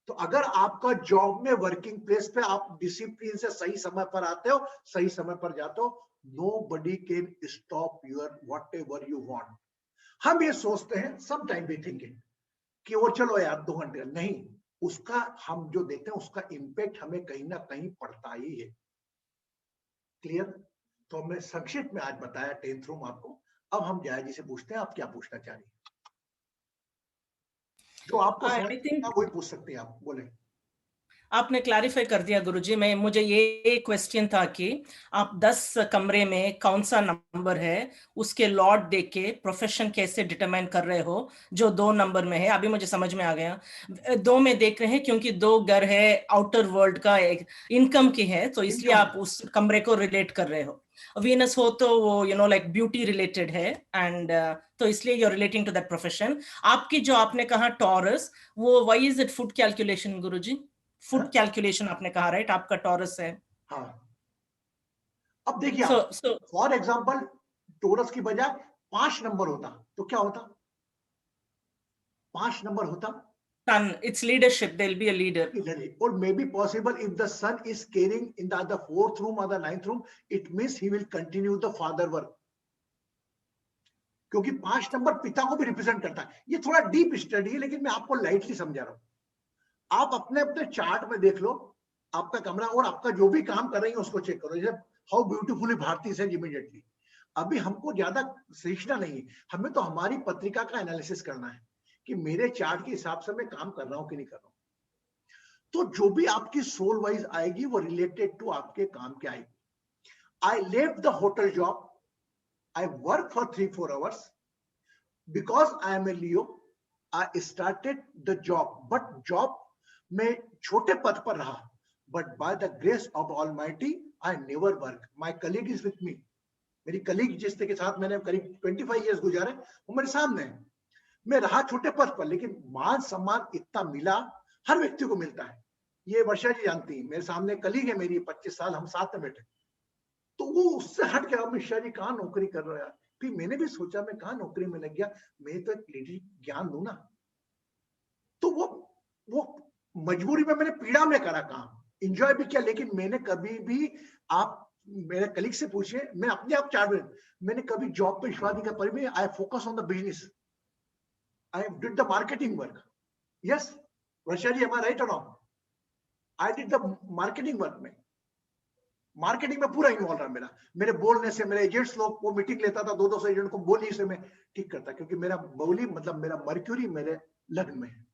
तो अगर आपका जॉब में, वर्किंग प्लेस पे आप डिसिप्लिन से सही समय पर आते हो, सही समय पर जाते हो, nobody can stop your whatever you want। हम ये सोचते हैं सम टाइम भी थिंकिंग कि वो चलो यार 2 घंटे, नहीं, उसका हम जो देखते हैं उसका इंपैक्ट हमें कहीं ना कहीं पड़ता ही है। क्लियर? तो हमने संक्षिप्त में आज बताया 10th रूम आपको। अब हम जया जी से पूछते हैं, आप क्या पूछना चाह रही हैं? जो आपको समझ में वही पूछ सकते हैं आप, बोले। आपने क्लैरिफाई कर दिया गुरुजी। मैं, मुझे ये क्वेश्चन था कि आप 10 कमरे में कौन सा नंबर है, उसके लॉर्ड देख के प्रोफेशन कैसे डिटरमाइन कर रहे हो, जो 2 नंबर में है। अभी मुझे समझ में आ गया। 2 में देख रहे हैं क्योंकि 2 घर है आउटर वर्ल्ड का, एक इनकम की है, तो इसलिए आप उस कमरे को रिलेट कर रहे हो। वीनस हो तो वो लाइक ब्यूटी रिलेटेड है, एंड तो इसलिए you are relating to that profession. आपकी जो आपने कहा टॉरस, वो why is it food calculation गुरुजी? फुड कैलकुलेशन आपने कहा, राइट? आपका टॉरस है। हाँ। अब देखिए, फॉर एग्जांपल टॉरस की बजाय 5 नंबर होता तो क्या होता? 5 नंबर होता, Sun, it's leadership. There'll be a leader. Or maybe possible if the sun is carrying in the 4th room or the 9th room, it means he will continue the father work। क्योंकि 5 नंबर पिता को भी रिप्रेजेंट करता है। ये थोड़ा डीप स्टडी है, लेकिन मैं आपको लाइटली समझा रहा हूं। आप अपने अपने चार्ट में देख लो आपका कमरा, और आपका जो भी काम कर रही है उसको चेक करो। जैसे how beautifully Bharti said immediately. अभी हमको ज्यादा सीखना नहीं है, हमें तो हमारी पत्रिका का एनालिसिस करना है कि मेरे चार्ट के हिसाब से मैं काम कर रहा हूं कि नहीं कर रहा हूं। तो जो भी आपकी सोल वाइज आएगी वो रिलेटेड टू आपके काम के आएगी। I left the hotel job, I work for 3-4 hours because I am a Leo. I started the job, but job में छोटे पद पर रहा, but by the grace of almighty I never work. My colleague is with me. मेरी कलीग जिसके साथ मैंने करीब 25 इयर्स गुजारे, वो मेरे सामने है। मैं रहा छोटे पद पर, लेकिन मान सम्मान इतना मिला, हर व्यक्ति को मिलता है। ये वर्षा जी जानती है, मेरे सामने कलीग है मेरी, 25 साल हम साथ में बैठे। तो वो उससे हट गया, मिश्रा जी कहाँ नौकरी कर रहा है। फिर मैंने भी सोचा मैं कहाँ नौकरी में लग गया, मैं तो एक लीडरशिप ज्ञान दूं ना। तो वो मजबूरी में मैंने पीड़ा में करा काम, एंजॉय भी किया, लेकिन मैंने कभी भी, आप मेरे कलीग से पूछिए, मैं अपने आप चार्ट में, मैंने कभी जॉब पे विश्वास नहीं कर पाई। I focus on the business, I did the marketing work. Yes, Varsha ji, am I right or not? I did the marketing work में, मार्केटिंग में पूरा इन्वॉल्व रहा मेरा। मेरे बोलने से, मेरे एजेंट्स लोग को मीटिंग लेता था, 200 एजेंट को बोली से मैं ठीक करता, क्योंकि मेरा बोली मतलब मेरा मर्क्यूरी मेरे लग्न में है।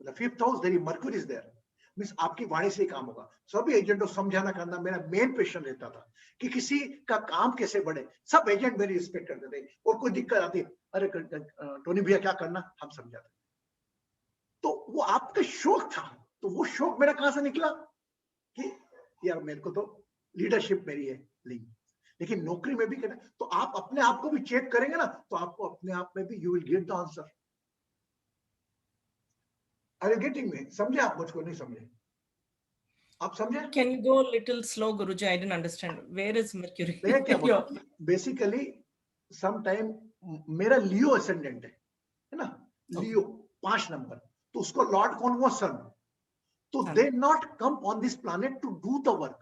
The fifth house there Mercury is there, means आपकी वाणी से काम होगा। सभी एजेंट को समझाना करना मेरा मेन पैशन रहता था कि किसी का काम कैसे बढ़े। सब एजेंट मेरी रिस्पेक्ट करते थे, और कोई दिक्कत आती, अरे टोनी भैया क्या करना, हम समझाते। तो वो आपका शौक था, तो वो शौक मेरा कहां से निकला कि यार मेरे को तो लीडरशिप मेरी है लिंक, लेकिन नौकरी में भी करना। तो आप अपने आप को भी चेक करेंगे ना, तो आपको अपने आप में भी you will get the answer. Are you getting me? समझे आप मुझको? नहीं समझे आप? समझे? Can you go a little slow, Guruji? I didn't understand. Where is Mercury? मैं क्या बोला, बेसिकली सम टाइम मेरा लियो असेंडेंट है ना, लियो 5 नंबर, तो उसको लॉर्ड कौन हुआ? सन। तो they not come on this planet to do the work,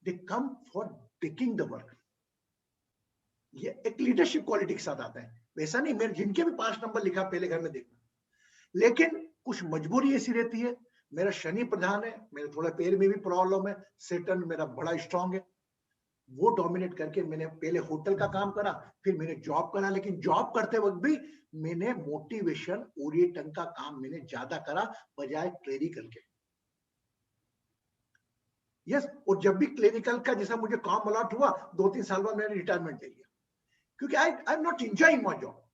they come for taking the work. ये एक लीडरशिप क्वालिटी के साथ आता है। वैसा नहीं, मेरे जिनके भी 5 नंबर लिखा पहले घर में देखना, लेकिन कुछ मजबूरी ऐसी रहती है। मेरा शनि प्रधान है, मेरे थोड़ा पैर में भी प्रॉब्लम है, सेटन मेरा बड़ा स्ट्रांग है, वो डोमिनेट करके मैंने पहले होटल का काम करा, फिर मैंने जॉब करा, लेकिन जॉब करते वक्त भी मैंने मोटिवेशन ओरिएंटेशन का काम मैंने ज्यादा करा बजाय क्लेरिकल के। यस, और जब भी क्लिनिकल का जैसा मुझे काम अलॉट हुआ, 2-3 साल बाद मैंने रिटायरमेंट ले लिया, क्योंकि I am not enjoying my job.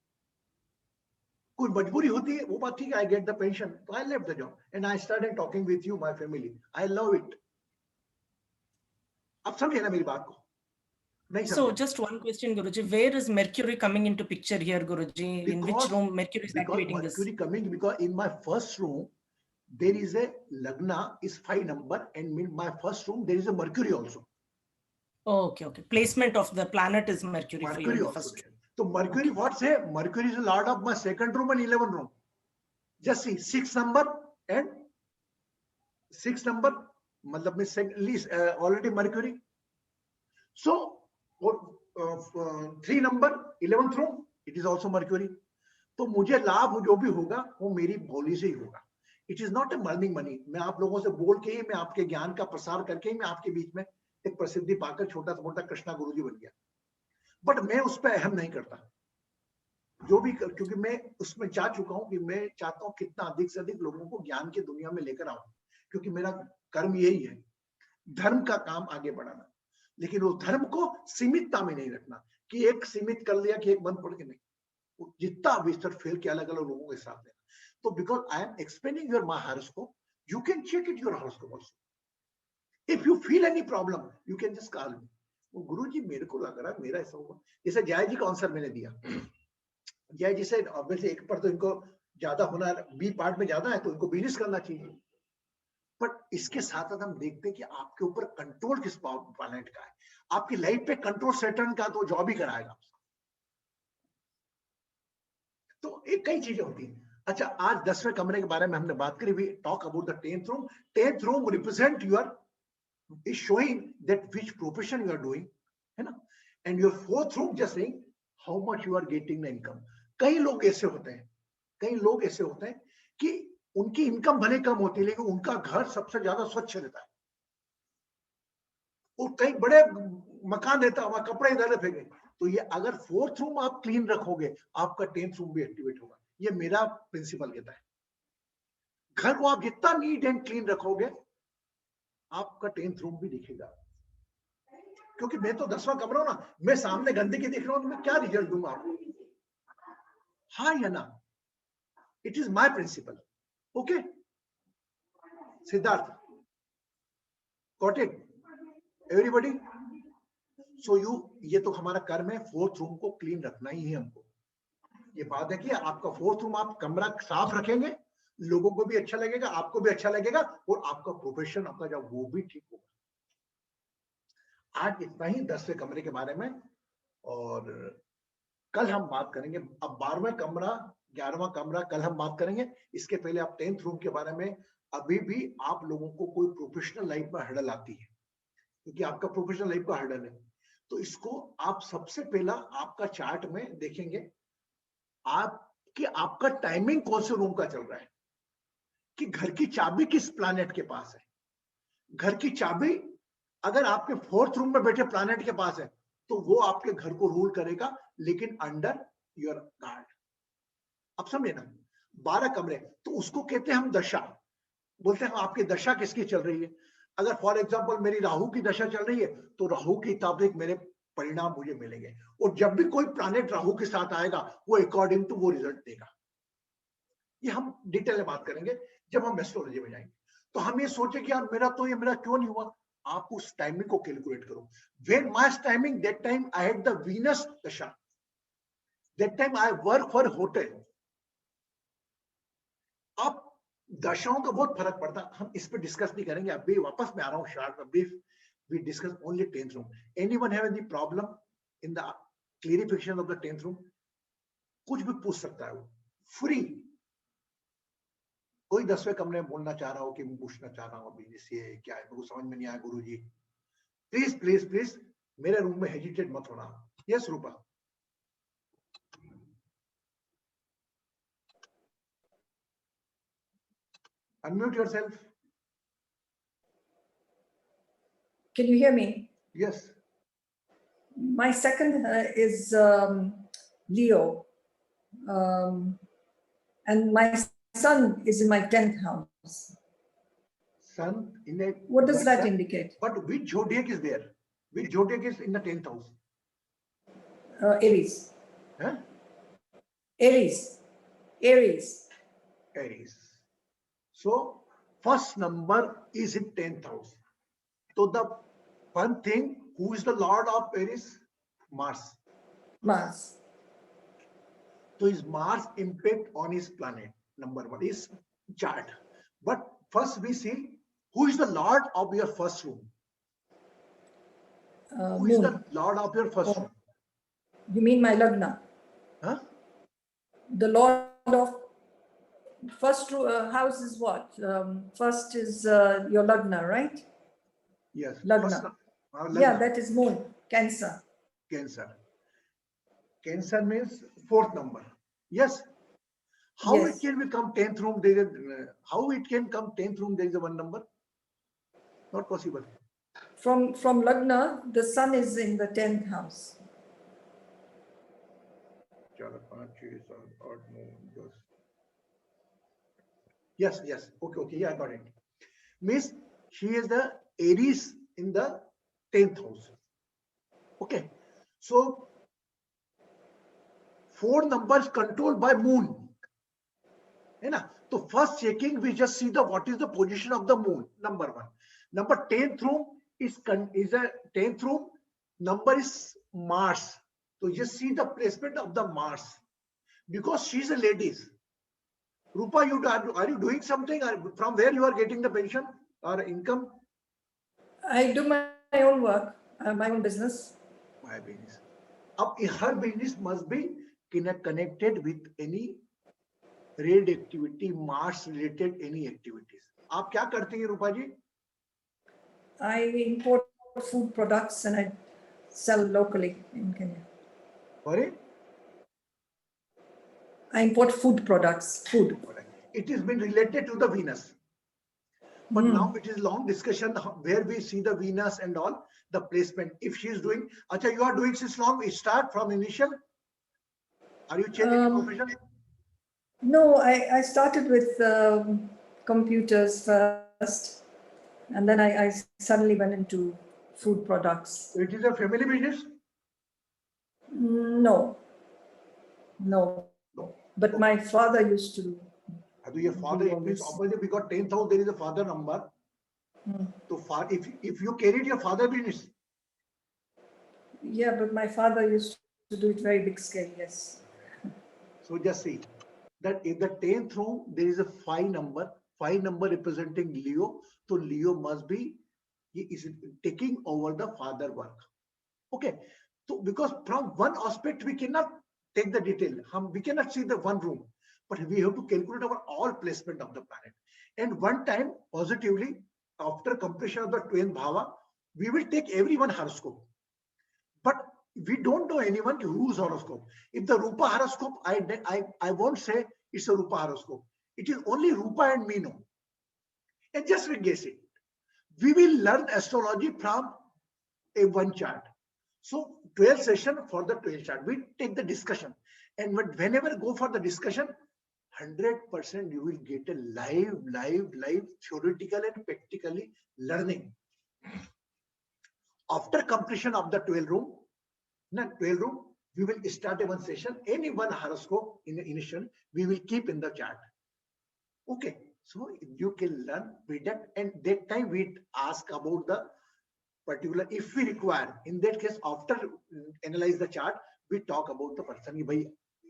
कोई मजबूरी होती है, वो बात ठीक है, आई गेट द पेंशन, तो आई left the job and I started talking with you, my family, I love it. आप समझे ना मेरी बात को? नहीं So समझे? just one question, Guruji. Where is Mercury coming into picture here, Guruji? In which room Mercury is activating this? Mercury coming because in my first room there is a Lagna is 5 number, and in my first room there is a Mercury also. Okay, okay. Placement of the planet is Mercury for you in the first room. So Mercury, what say? Mercury is the lord of my second room and 11th room. Just see 6 number and 6 number, matlab mein least already Mercury. So or 3 number 11th room, it is also Mercury. तो मुझे लाभ जो भी होगा वो मेरी बोली से ही होगा। It is not a earning money. मैं आप लोगों से बोल के ही, मैं आपके ज्ञान का प्रसार करके ही मैं आपके बीच में एक प्रसिद्धि पाकर छोटा सा मोटा कृष्णा गुरुजी बन गया, बट मैं उस पर अहम नहीं करता जो भी क्योंकि मैं उसमें जा चुका हूं कि मैं चाहता हूं कितना अधिक से अधिक लोगों को ज्ञान की दुनिया में लेकर आऊं, क्योंकि मेरा कर्म यही है, धर्म का काम आगे बढ़ाना। लेकिन वो धर्म को सीमितता में नहीं रखना कि एक सीमित कर लिया कि एक बंद पड़ के, नहीं, जितना विस्तार फैल के अलग अलग लोगों के साथ देना। तो because I am explaining your my horoscope, you can check it your horoscope also. If you feel any problem you can just call me. वो गुरुजी मेरे को लग रहा है मेरा ऐसा होगा, जैसे जय जी का आंसर मैंने दिया। जय जी से ऑब्वियसली एक पर तो इनको ज्यादा होना, बी पार्ट में ज्यादा है तो इनको बिजनेस करना चाहिए, बट इसके साथ साथ हम देखते हैं कि आपके ऊपर कंट्रोल किस प्लैनेट का है। आपकी लाइफ पे कंट्रोल सैटर्न का तो जॉब ही कराएगा। तो एक कई चीजें होती हैं। अच्छा, आज 10वें कमरे के बारे में हमने बात करी, we talk about the 10th room. 10th room represent your is showing that which profession you are doing, है ना, and your 4th room just saying how much you are getting the income। कई लोग ऐसे होते हैं कि उनकी इनकम भले कम होती है लेकिन उनका घर सबसे ज्यादा स्वच्छ रहता है, और कई बड़े मकान रहता है, वहां कपड़े इधर फेंके। तो ये अगर 4th रूम आप क्लीन रखोगे आपका 10th रूम भी एक्टिवेट होगा। ये मेरा प्रिंसिपल कहता है। घर को आप जितना नीट एंड क्लीन रखोगे आपका 10th रूम भी दिखेगा। क्योंकि मैं तो 10वां कमरा हूं ना, मैं सामने गंदगी देख रहा हूं तो मैं क्या रिजल्ट दूंगा आपको? हाँ या ना? It is my principle. Okay Siddharth, got it everybody? So ये तो हमारा कर्म है, 4th रूम को क्लीन रखना ही है हमको। ये बात है कि आपका 4th रूम आप कमरा साफ रखेंगे, लोगों को भी अच्छा लगेगा, आपको भी अच्छा लगेगा, और आपका प्रोफेशन आपका जो वो भी ठीक होगा। आज इतना ही 10वें कमरे के बारे में, और कल हम बात करेंगे। अब 12वां कमरा 11वां कमरा कल हम बात करेंगे। इसके पहले आप 10th रूम के बारे में, अभी भी आप लोगों को कोई प्रोफेशनल लाइफ में हर्डल आती है, क्योंकि आपका प्रोफेशनल लाइफ का हर्डल है, तो इसको आप सबसे पहला आपका चार्ट में देखेंगे आपका टाइमिंग कौन से रूम का चल रहा है, कि घर की चाबी किस प्लैनेट के पास है। घर की चाबी अगर आपके 4th रूम में बैठे प्लैनेट के पास है तो वो आपके घर को रूल करेगा, लेकिन अंडर योर गार्ड। अब समझे ना? 12 कमरे, तो उसको कहते हैं हम दशा। बोलते हैं आपकी दशा किसकी चल रही है। अगर फॉर एग्जांपल मेरी राहु की दशा चल रही है तो राहु के मुताबिक मेरे परिणाम मुझे मिलेंगे, और जब भी कोई प्लैनेट राहु के साथ आएगा वो अकॉर्डिंग टू वो रिजल्ट देगा। ये हम डिटेल में बात करेंगे जब हम एस्ट्रोलॉजी में जाएंगे। तो हम ये सोचे कि यार मेरा क्यों नहीं हुआ। आप उस टाइमिंग को कैलकुलेट करो। When my timing, that time I had the Venus dasha, that time I work for hotel. अब दशाओं का बहुत फर्क पड़ता है, हम इस पे डिस्कस नहीं करेंगे। अभी वापस मैं आ रहा हूँ शॉर्ट में, brief we discuss only 10th room. Anyone have any problem in the clarification of the 10th room? कुछ भी पूछ सकता है वो, फ्री। कोई 10वें कमरे में बोलना चाह रहा हो कि मैं पूछना चाह रहा हूँ अभी ये क्या है, मेरे को समझ में नहीं आया गुरुजी, प्लीज प्लीज प्लीज मेरे रूम में हेजिटेट मत होना। Yes Rupa. Unmute yourself. Can you hear me? Yes. My second is Leo. And my son is in my 10th house. Sun in a. What does that indicate? But which zodiac is there? Which zodiac is in the 10th house? Aries. Huh? Aries. Aries. Aries. So first number is in 10th house. So the one thing, who is the lord of Aries? Mars. Mars. So is Mars impact on his planet? Number one is chart. But first we see who is the lord of your first room. Who is the lord of your first room? You mean my Lagna? Huh? The lord of first house is what? First is your Lagna, right? Yes. Lagna. Lagna. Yeah, that is Moon. Cancer. Cancer. Cancer means 4th number. Yes. How Yes. it can become 10th room? How it can come 10th room? There is a one number. Not possible. From Lagna, the sun is in the 10th house. Yes, yes. Okay, yeah, I got it. Means she is the Aries in the 10th house. Okay. So 4 numbers controlled by moon. So first checking, we just see what is the position of the moon. Number one. Number 10th room is a 10th room. Number is Mars. So just see the placement of the Mars, because she's a ladies. Rupa, are you doing something? From where you are getting the pension or income? I do my own work, my own business. My business. Her business must be connected with any red activity, Mars related any activities. आप क्या करती हैं रूपा जी? I import food products and I sell locally in Kenya. Sorry? I import food products, food. It has been related to the Venus. But now it is long discussion where we see the Venus and all, the placement. If she is doing, Acha, you are doing since long, start from initial? Are you changing your profession? No, I started with computers first, and then I suddenly went into food products. So it is a family business? No. But my father used to. Your father, obviously we got 10th house, there is a father number. So far, if you carried your father business. Yeah, but my father used to do it very big scale, yes. So just see that in the 10th room, there is a 5 number representing Leo. So Leo must be, he is taking over the father work. Okay. So because from one aspect, we cannot take the detail. We cannot see the one room, but we have to calculate our all placement of the planet. And one time, positively, after completion of the 12th bhava, we will take everyone horoscope. But we don't know anyone whose horoscope. If the Rupa horoscope, I won't say it's a Rupa horoscope. It is only Rupa and me know. And just we guess it. We will learn astrology from a one chart. So 12th session for the 12th chart, we take the discussion. And whenever go for the discussion, 100% you will get a live theoretical and practically learning. After completion of the 12 room, we will start a one session, any one horoscope in the initial, we will keep in the chart. Okay, so you can learn, predict, and that time we ask about the particular, if we require, in that case, after analyze the chart, we talk about the person.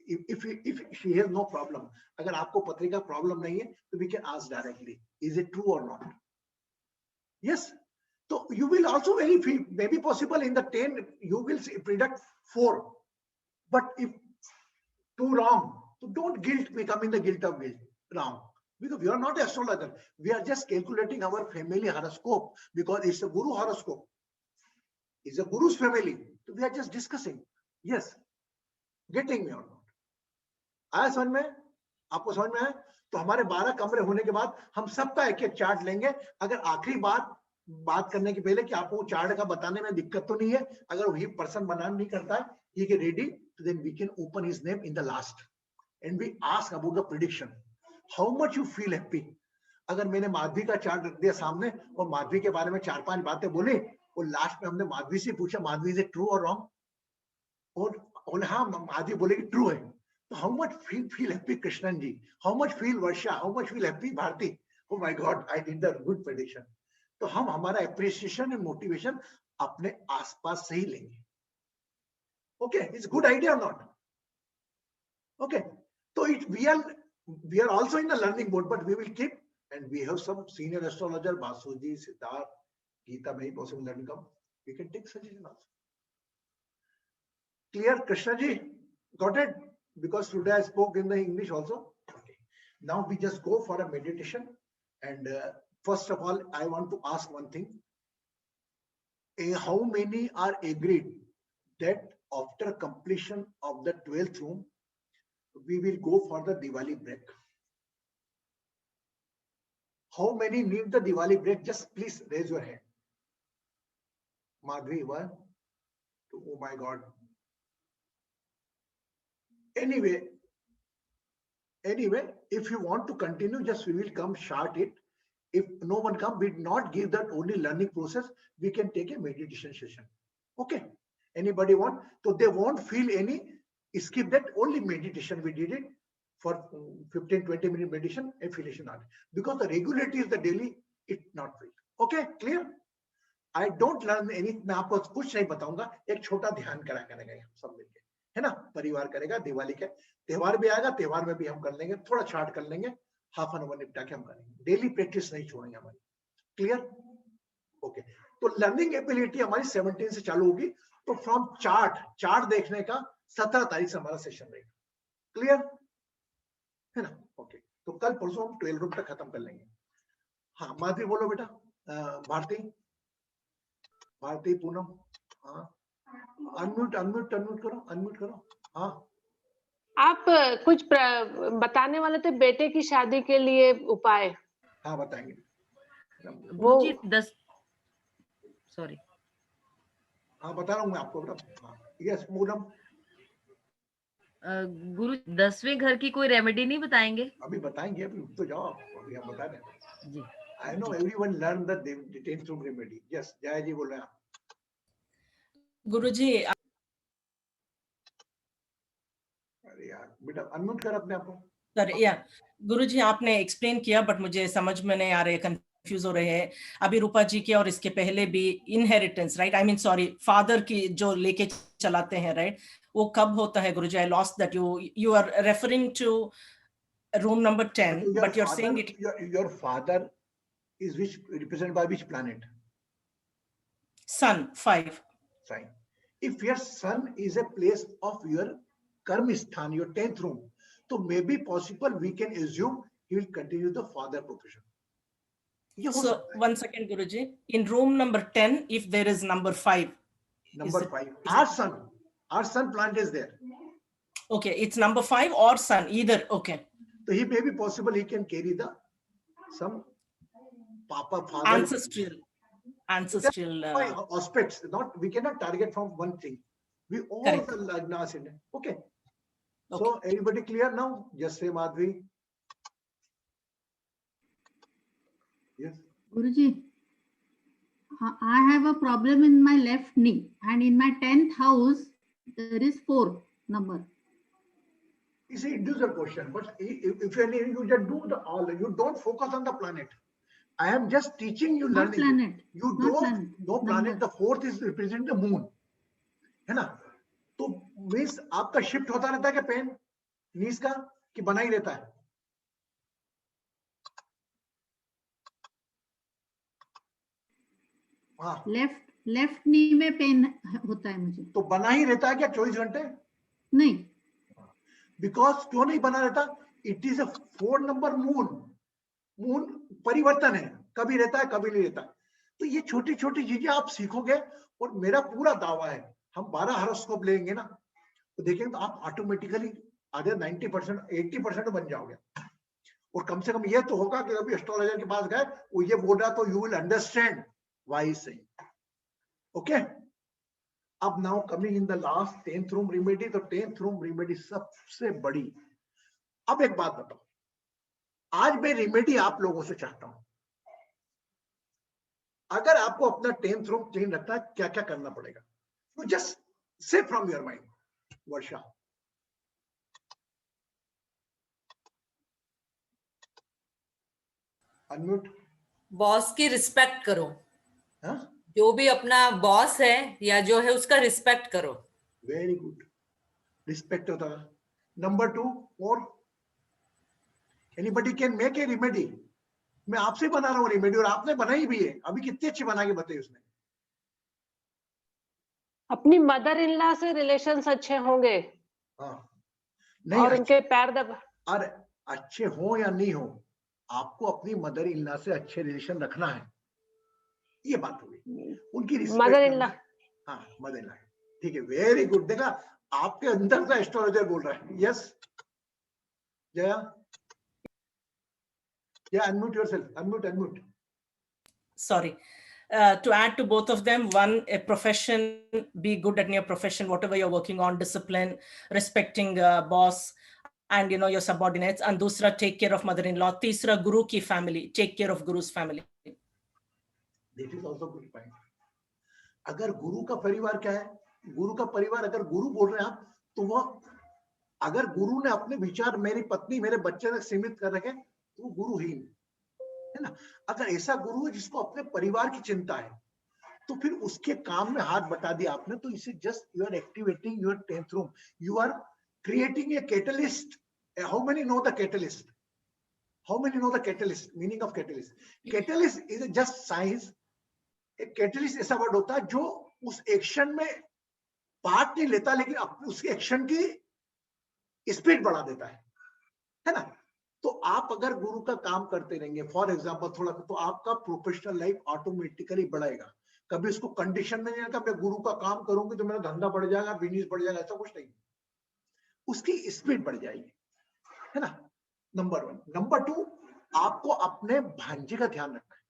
If she has no problem, अगर आपको पत्रिका problem नहीं है, तो we can ask directly, is it true or not? Yes. So you will also maybe possible in the 10, you will predict 4, but if 2 wrong, so don't become in the guilt of guilt wrong, because we are not astrologer. We are just calculating our family horoscope, because it's a guru horoscope. It's a guru's family. So we are just discussing. Yes, getting me or not? आया समझ में? आपको समझ में है? तो हमारे 12 कमरे होने के बाद हम सबका एक एक चार्ट लेंगे. अगर आखिरी बात करने के पहले कि आपको चार्ट का बताने में दिक्कत तो नहीं है, अगर वही पर्सन बनाना नहीं करता है, he get ready, then we can open his name in the last and we ask about the prediction, how much you feel happy. अगर मैंने माधवी का चार्ट रख दिया सामने और माधवी के बारे में 4-5 बातें बोली और लास्ट में हमने माधवी से पूछा, माधवी इज इट ट्रू और रॉन्ग, और हाँ माधवी बोलेगी ट्रू है, तो how much feel happy Krishnan ji, how much feel Varsha, how much feel happy Bharti, oh my god I did the good prediction. तो हम हमारा एप्रिसिएशन एंड मोटिवेशन अपने आसपास से ही लेंगे. ओके, इट्स गुड आइडिया और नॉट? ओके, तो we are also in the learning mode, but we will keep, and we have some senior astrologer, Basuji, Siddharth, Geeta may possible learning come. We can take suggestion also. Clear, Krishna ji? Got it? Because today I spoke in the English also. Okay. Now we just go for a meditation, and first of all, I want to ask one thing. How many are agreed that after completion of the 12th room, we will go for the Diwali break? How many need the Diwali break? Just please raise your hand. Madhvi, 1, 2, oh my God. Anyway, if you want to continue, just we will come short it. If no one come, we not give that only learning process, we can take a meditation session. Okay, anybody want? So they won't feel any, skip that only meditation. We did it for 15-20 minute meditation, affiliation not, because the regularity is the daily, it not feel. Okay, clear? I don't learn anything. मैं आपको कुछ नहीं बताऊंगा, एक छोटा ध्यान करा करेंगे सब मिलके, है ना? परिवार करेगा, दिवाली के त्योहार भी आएगा, त्योहार में भी हम कर लेंगे, थोड़ा चार्ट कर लेंगे, हाफ एन आवर निपटा के हम करेंगे. डेली प्रैक्टिस नहीं छोड़ेंगे हमारी. क्लियर? ओके, तो लर्निंग एबिलिटी हमारी 17 से चालू होगी. तो फ्रॉम चार्ट देखने का 17 तारीख से हमारा सेशन रहेगा. क्लियर है ना? ओके, तो कल परसों हम 12 रूम तक खत्म कर लेंगे. हाँ माधवी बोलो बेटा. भारती पूनम, हाँ अनम्यूट करो. हाँ आप कुछ बताने वाले थे बेटे की शादी के लिए उपाय. हाँ बताएंगे वो सॉरी, हाँ बता रहा हूँ मैं आपको बेटा. यस पूनम. गुरु 10वें घर की कोई रेमेडी नहीं बताएंगे? अभी बताएंगे, अभी तो जाओ, अभी हम बता रहे हैं जी. I know everyone learned the 10th room remedy. Yes, Jaya जी बोल रहे हैं. गुरुजी, अरे यार बेटा अनम्यूट कर अपने आप को. सर या गुरुजी आपने एक्सप्लेन किया, बट मुझे समझ में नहीं आ रहे, कंफ्यूज हो रहे हैं. अभी रूपा जी के और इसके पहले भी inheritance, right? I mean sorry, father की जो लेके चलाते हैं, राइट? वो कब होता है Guruji? I lost that. You are referring to room number 10, but you're saying it. Your father is represented by which planet? Sun, 5. Fine. If your sun is a place of your karmisthan, your 10th room, so maybe possible we can assume he will continue the father profession. So one second, Guruji. In room number 10, if there is number 5. Number 5. Our sun planet is there. Okay, it's number 5 or sun, either. Okay. So he may be possible he can carry some papa father ancestral aspects. Not, we cannot target from one thing. We all the lagnas in it. Okay. So everybody clear now? Just say Madhvi. Guruji, I have a problem in my left knee, and in my 10th house there is 4 number. It's an individual question, but if you just do the all, you don't focus on the planet. I am just teaching you, Not learning. planet. You Not don't planet. no planet. Number. The 4th is represent the moon, है ना? तो मीन्स आपका शिफ्ट होता रहता है क्या पेन नीज का कि बना ही रहता है? हाँ, लेफ्ट नी में पेन होता है मुझे. तो बना ही रहता है क्या 24 घंटे? नहीं. बिकॉज क्यों नहीं बना रहता? It is a 4 number moon. Moon परिवर्तन है, कभी रहता है कभी नहीं रहता. तो ये छोटी छोटी चीजें आप सीखोगे, और मेरा पूरा दावा है हम 12 हॉरोस्कोप लेंगे ना, तो देखेंगे तो आप ऑटोमेटिकली आधे 90% 80% बन जाओगे. और कम से कम ये तो होगा कि अभी एस्ट्रोलॉजर के पास गए, वो ये बोल रहा तो you will understand why is saying. Okay, अब now coming in the last 10th room remedy. तो 10th रूम रेमेडी सबसे बड़ी. अब एक बात बताओ, आज मैं रेमेडी आप लोगों से चाहता हूं, अगर आपको अपना 10th रूम क्लीन रखना है, क्या क्या करना पड़ेगा? तो just say from your mind. Varsha, unmute. Boss की रिस्पेक्ट करो. हाँ, जो भी अपना बॉस है या जो है उसका रिस्पेक्ट करो. Very good. रिस्पेक्ट होता है. नंबर 2, और anybody can make a remedy. मैं आपसे बना रहा हूँ रेमेडी, और आपने बनाई भी है. अभी कितनी अच्छी बना के बताई उसने. अपनी मदर इन लॉ से रिलेशंस अच्छे होंगे. हाँ, नहीं और उनके पैर दबा. अरे अच्छे हो या नहीं हो, आपको अपनी मदर इन लॉ से अच्छे रिलेशन रखना है. ये बात होगी. उनकी मदर इन लॉ. हाँ, मदर इन लॉ. ठीक है, वेरी गुड. देखा, आपके अंदर का एस्ट्रोलॉजर बोल रहा है. Yes Jaya. Yeah, unmute yourself. Unmute. Sorry. To add to both of them, one, a profession, be good at your profession, whatever you're working on, discipline, respecting boss and your subordinates. And दूसरा, take care of mother-in-law. तीसरा, guru की family, take care of guru's family. That is also good point. अगर गुरु का परिवार क्या है, गुरु का परिवार, अगर गुरु बोल रहे हैं आप, तो वो अगर गुरु ने अपने विचार मेरी पत्नी मेरे बच्चे तक सीमित कर रखे, तो गुरुहीन है ना. अगर ऐसा गुरु है जिसको अपने परिवार की चिंता है, तो फिर उसके काम में हाथ बटा दिया आपने, तो इसे just you are activating your 10th room. You are creating a catalyst. How many know the catalyst? How many know the catalyst? Meaning of catalyst. Catalyst is just science. एक कैटलिस्ट ऐसा वर्ड होता है जो उस एक्शन में पार्ट नहीं लेता, लेकिन उसके एक्शन की स्पीड बढ़ा देता है ना. तो आप अगर गुरु का काम करते रहेंगे, फॉर एग्जांपल थोड़ा, तो आपका प्रोफेशनल लाइफ ऑटोमेटिकली बढ़ेगा. कभी उसको कंडीशन में नहीं रखा मैं गुरु का काम करूंगी तो मेरा धंधा बढ़ जाएगा, बिजनेस बढ़ जाएगा, ऐसा कुछ नहीं. उसकी स्पीड बढ़ जाएगी, है ना. नंबर 1. नंबर 2, आपको अपने भांजे का ध्यान रखना है.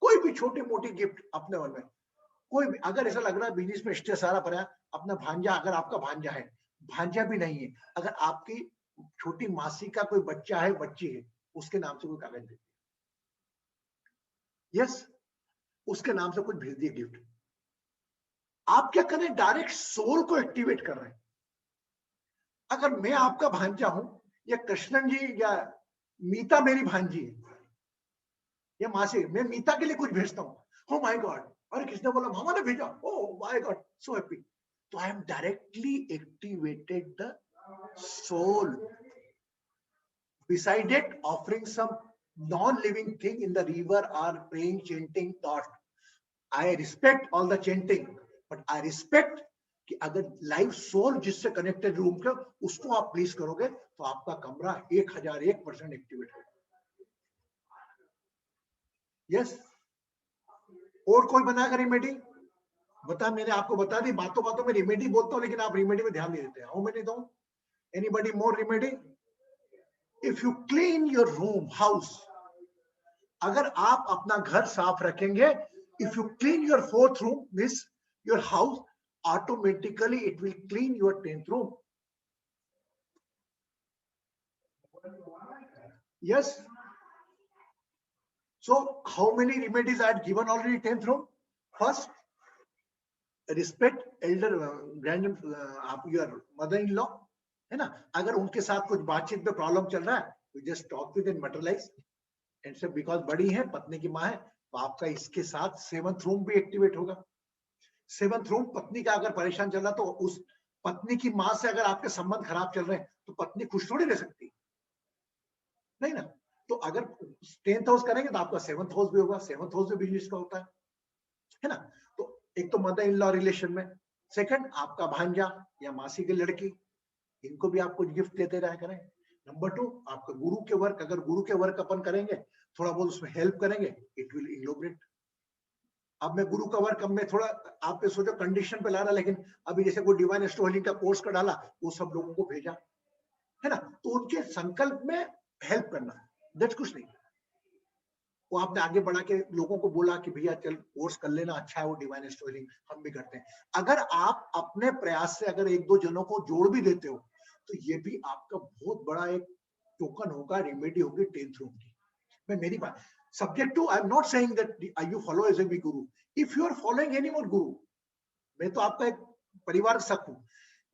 कोई भी छोटी मोटी गिफ्ट अपने मन में, कोई भी, अगर ऐसा लग रहा है बिजनेस में स्ट्रेस आ रहा, अपना भांजा, अगर आपका भांजा है, भांजा भी नहीं है, अगर आपकी छोटी मासी का कोई बच्चा है, बच्ची है, उसके नाम से कोई कागज दे दिया. यस, उसके नाम से कुछ भेज दिए गिफ्ट. आप क्या करें, डायरेक्ट सोल को एक्टिवेट कर रहे हैं. अगर मैं आपका भांजा हूं, या कृष्णन जी या मीता मेरी भांजी है, या मासी, मैं मीता के लिए कुछ भेजता हूं, ओ माय गॉड, अरे किसने बोला, मामा ने भेजा, oh my god, so happy. तो I am directly activated the soul. Beside it, offering some non-living thing in the river or praying, chanting, thought. I respect all the chanting, but I respect कि अगर लाइव सोल जिससे कनेक्टेड रूम के, उसको आप प्लीज करोगे, तो आपका कमरा 1001% एक्टिवेट होगा. यस. और कोई बनाएगा रेमेडी? बता, मैंने आपको बता दी, बातों बातों में रेमेडी बोलता हूं, लेकिन आप रेमेडी में ध्यान नहीं देते. हाउ मेनी दो? Anybody more remedy? If you clean your room, house, अगर आप अपना घर साफ रखेंगे, if you clean your 4th room, means your house, automatically it will clean your 10th room. Yes. So how many remedies I had given already? 10th room. First, respect elder आप your mother-in-law, है ना? अगर उनके साथ कुछ बातचीत में प्रॉब्लम चल रहा है, you just talk with and materialize. And so because बड़ी है, पत्नी की माँ है, तो आपका इसके साथ 7th रूम भी एक्टिवेट होगा. 7th रूम, पत्नी का अगर परेशान चल रहा तो उस पत्नी की माँ से अगर आपके संबंध खराब चल रहे हैं तो पत्नी खुश थोड़ी रह सकती, नहीं ना? तो अगर 10th हाउस करेंगे तो आपका 7th हाउस भी होगा. 7th हाउस भी बिजनेस का होता है ना? तो एक तो मदर इन लॉ रिलेशन में, सेकंड आपका भांजा या मासी की लड़की, इनको भी आप कुछ गिफ्ट देते रहा करें. नंबर 2, आपका गुरु के वर्क, अगर गुरु के वर्क अपन करेंगे, थोड़ा बहुत उसमें हेल्प करेंगे, इट विल इनोग्रेट. अब मैं गुरु का वर्क, अब मैं थोड़ा आप पे सोचो कंडीशन पे ला रहा, लेकिन अभी जैसे कोई डिवाइन एस्ट्रोलॉजी का कोर्स का डाला, वो सब लोगों को भेजा, है ना? तो उनके संकल्प में हेल्प करना, दैट्स कुछ नहीं. वो आपने आगे बढ़ा के लोगों को बोला कि भैया चल कोर्स कर लेना, अच्छा है वो डिवाइन एस्ट्रोलॉजी, हम भी करते हैं. अगर आप अपने प्रयास से अगर 1-2 जनों को जोड़ भी देते हो, तो ये भी आपका बहुत बड़ा एक टोकन होगा, रेमेडी होगी 10th रूम की. मैं मेरी बात, subject to, I am not saying that you follow as a big guru. If you are following any more guru, मैं तो आपका एक परिवार सक हूं,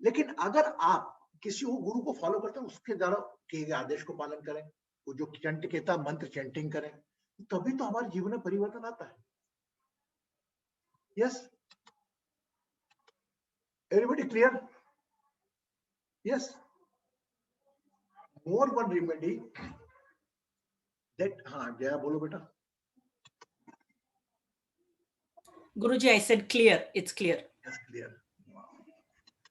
लेकिन अगर आप किसी को गुरु को फॉलो करते हैं, उसके द्वारा किए गए आदेश को पालन करें, वो जो चंट कहता मंत्र चैंटिंग करें, तभी तो हमारे जीवन में परिवर्तन आता है. Yes, everybody clear? Yes, more one remedy that. हाँ जया बोलो बेटा. गुरुजी, I said clear, it's clear. Yes, clear.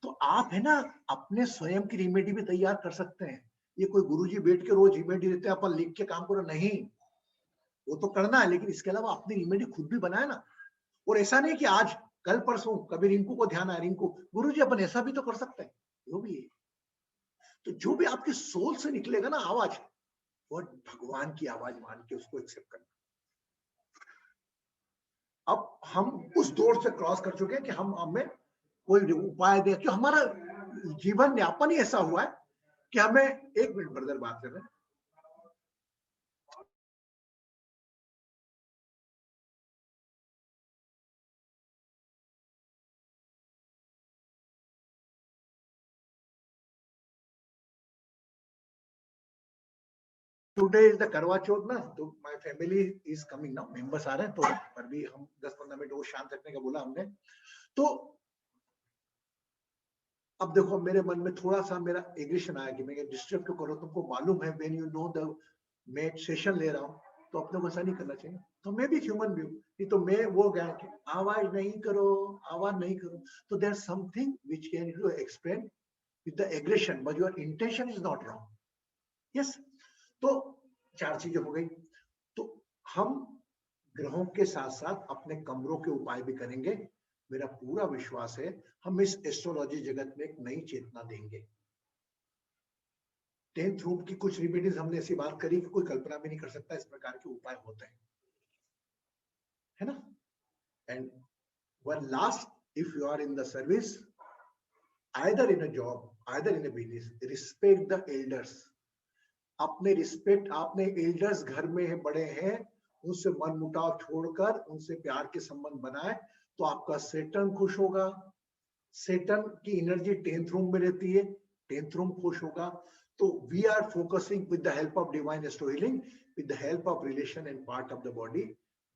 तो आप है ना अपने स्वयं की रेमेडी भी तैयार कर सकते हैं. ये कोई गुरुजी बैठ के रोज रेमेडी देते हैं, अपन लिख के काम करो, नहीं, वो तो करना है, लेकिन इसके अलावा अपनी रेमेडी खुद भी बनाए ना. और ऐसा नहीं कि आज कल परसों कभी रिंकू को ध्यान आया, रिंकू गुरुजी अपन ऐसा भी तो कर सकते हैं, वो भी है. तो जो भी आपकी सोल से निकलेगा ना आवाज, वो भगवान की आवाज मान के उसको एक्सेप्ट करना. अब हम उस दौर से क्रॉस कर चुके हैं कि हम हमें कोई उपाय दे, कि हमारा जीवन यापन ही ऐसा हुआ है कि हमें, एक मिनट ब्रदर बात कर रहे हैं. टुडे इज द करवा चौथ ना, तो my family is coming now, members आ रहे हैं, तो पर भी हम 10-15 मिनट वो शांत रखने का बोला हमने. तो अब देखो मेरे मन में थोड़ा सा मेरा एग्रेशन आया कि मैं डिस्टर्ब क्यों करो, तुमको मालूम है व्हेन यू नो द मैं सेशन ले रहा हूँ, तो अपने को ऐसा नहीं करना चाहिए. तो मैं भी ह्यूमन बीइंग, नहीं तो मैं वो गया कि आवाज नहीं करो, आवाज नहीं करो. तो there something which can you explain with the aggression, but your intention is not wrong. Yes, तो 4 चीजें हो गई. तो हम ग्रहों के साथ साथ अपने कमरों के उपाय भी करेंगे. मेरा पूरा विश्वास है हम इस एस्ट्रोलॉजी जगत में एक नई चेतना देंगे. 10th रूम की कुछ रेमेडीज हमने ऐसी बात करी कि कोई कल्पना भी नहीं कर सकता इस प्रकार के उपाय होते हैं, है ना? And one last, if you are in the service, either in a job, either in a business, respect the elders. अपने रिस्पेक्ट, आपने एल्डर्स घर में बड़े हैं, उनसे मन मुटाव छोड़कर उनसे प्यार के संबंध बनाए, तो आपका सेटन खुश होगा. सेटन की एनर्जी 10th रूम में रहती है, 10th रूम खुश होगा. तो we are focusing with the help of divine astro healing, with the help of relation and part of the body,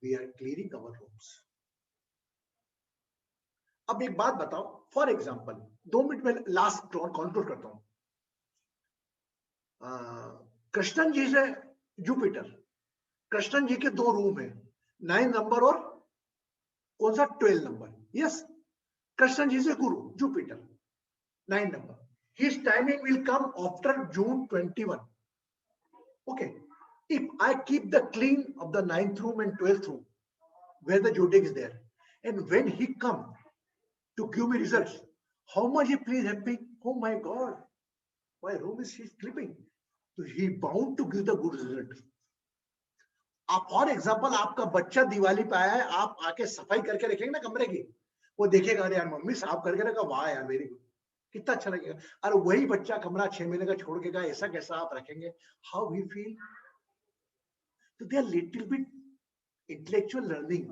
we are clearing our rooms. अब एक बात बताओ, फॉर एग्जांपल 2 मिनट में लास्ट कंक्लूड करता हूं. कृष्णन जी से जुपिटर, कृष्णन जी के 2 रूम है, 9 नंबर और कौन सा 12 नंबर. यस, कृष्णन जी से गुरु Jupiter 9 number. His timing will come after June 21. Okay, if I keep the clean of the 9th room and 12th room where the zodiac is there, and when he come to give me results, how much he please happy, oh my God, my room is sleeping. So he bound to give the good result. आप फॉर एग्जाम्पल आपका बच्चा दिवाली पे आया है, आप आके सफाई करके रखेंगे ना कमरे की, वो देखेगा अरे यार मम्मी साफ करके रखा, वाह यार वेरी गुड, कितना अच्छा लगेगा. अरे वही बच्चा कमरा 6 महीने का छोड़ के गया, ऐसा कैसा आप रखेंगे, हाउ वी फील. तो they are little bit intellectual learning.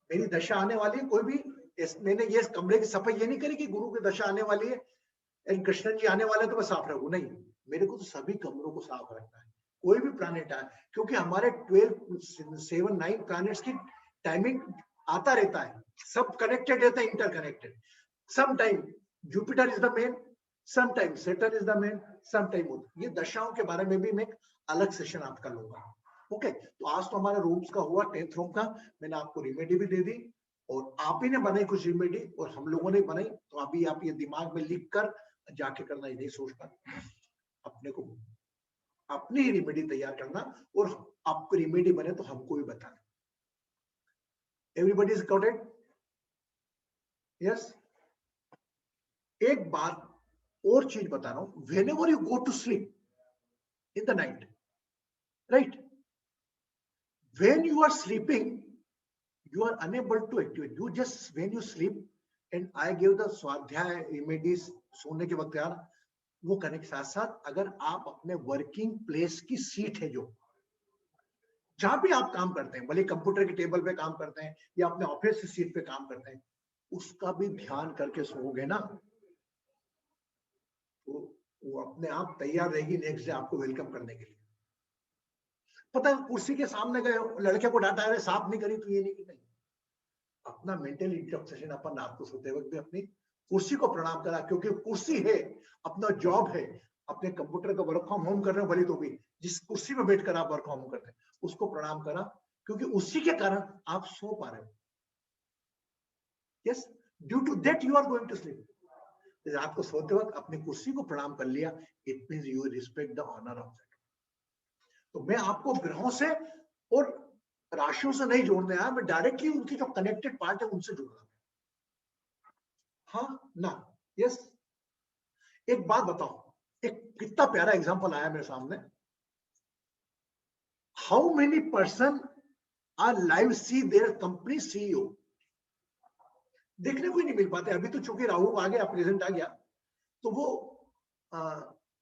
मेरी दशा आने वाली है, कोई भी मैंने ये कमरे की सफाई ये नहीं करी कि गुरु की दशा आने वाली है एंड कृष्ण जी आने वाले हैं तो मैं साफ रखूं, नहीं, मेरे को तो सभी कमरों को साफ रखना है। कोई भी प्लैनेट आए, क्योंकि हमारे 7-9 प्लैनेट्स की टाइमिंग आता रहता है, सब कनेक्टेड रहता है, interconnected. Some time Jupiter is the main, some time Saturn is the main, some time. ये दशाओं के बारे में भी मैं एक अलग सेशन आपका लूंगा। ओके, तो आज तो हमारा रूम्स का हुआ 10th रूम का, मैंने आपको रिमेडी भी दे दी और आप ही ने बनाई कुछ रिमेडी और हम लोगों ने बनाई, तो अभी आप ये दिमाग में लिख कर जाके करना, ये नहीं सोचना, अपने को अपनी ही रिमेडी तैयार करना और आपको रिमेडी बने तो हमको भी बताना। Everybody is got it? Yes. एक बात और चीज बता रहा हूं, whenever you go to sleep in the night, right, when you are sleeping you are unable to activate, you just when you sleep and I give the स्वाध्याय remedies सोने के वक्त यार वो करने के साथ साथ अगर आप अपने वर्किंग प्लेस की सीट है, जो जहां भी आप काम करते हैं, भले कंप्यूटर के टेबल पे काम करते हैं या अपने ऑफिस की सीट पे काम करते हैं, उसका भी ध्यान करके सोओगे ना, तो वो अपने आप तैयार रहेगी नेक्स्ट डे आपको वेलकम करने के लिए। पता है, कुर्सी के सामने गए, लड़के को डांटा है, साफ नहीं करी, तो ये नहीं कि नहीं, अपना मेंटल इंटरप्शन अपन रात को सोते वक्त भी अपनी कुर्सी को प्रणाम करा, क्योंकि कुर्सी है, अपना जॉब है, अपने कंप्यूटर का वर्क फ्रॉम होम कर रहे हो भले, तो भी जिस कुर्सी में बैठकर आप वर्क फ्रॉम होम करते हैं उसको प्रणाम करा, क्योंकि उसी के कारण आप सो पा रहे हो। Yes, due to that you are going to sleep. रात को सोते वक्त अपनी कुर्सी को प्रणाम कर लिया, it means you respect the honour of that. तो मैं आपको ग्रहों से और राशियों से नहीं जोड़ने आया, मैं डायरेक्टली उनकी जो कनेक्टेड पार्ट है उनसे जुड़ रहा हूं। हाँ ना? यस। एक बात बताओ, एक कितना प्यारा एग्जांपल आया मेरे सामने। How many person are live see their company CEO? देखने को ही नहीं मिल पाते। अभी तो चूंकि राहु आ गया, प्रेजेंट आ गया, तो वो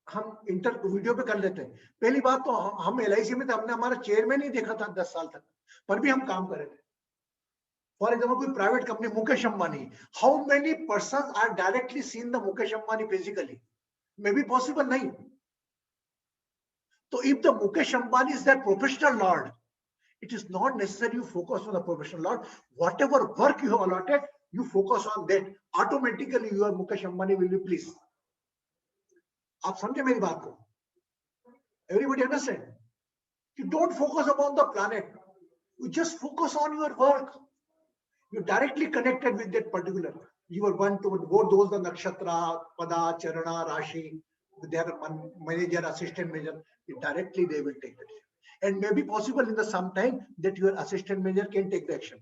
हम इंटर वीडियो पे कर लेते हैं। पहली बात तो हम LIC में थे, हमने हमारा चेयरमैन नहीं देखा था 10 साल तक, पर भी हम काम कर रहे थे। फॉर एग्जाम्पल कोई private company, Mukesh Ambani, how many person are directly seen the Mukesh Ambani physically? May be possible नहीं। तो if the Mukesh Ambani is that professional lord, it is not necessary you focus on the professional lord. Whatever work you have allotted, you focus on that, automatically your Mukesh Ambani will be pleased. आप समझे मेरी बात को? Everybody understand? You don't focus upon the planet, you just focus on your work. You directly connected with that particular, you are one to both those, the nakshatra, pada, charana, rashi, they are manager, assistant manager, directly they will take it. And maybe possible in the some time that your assistant manager can take the action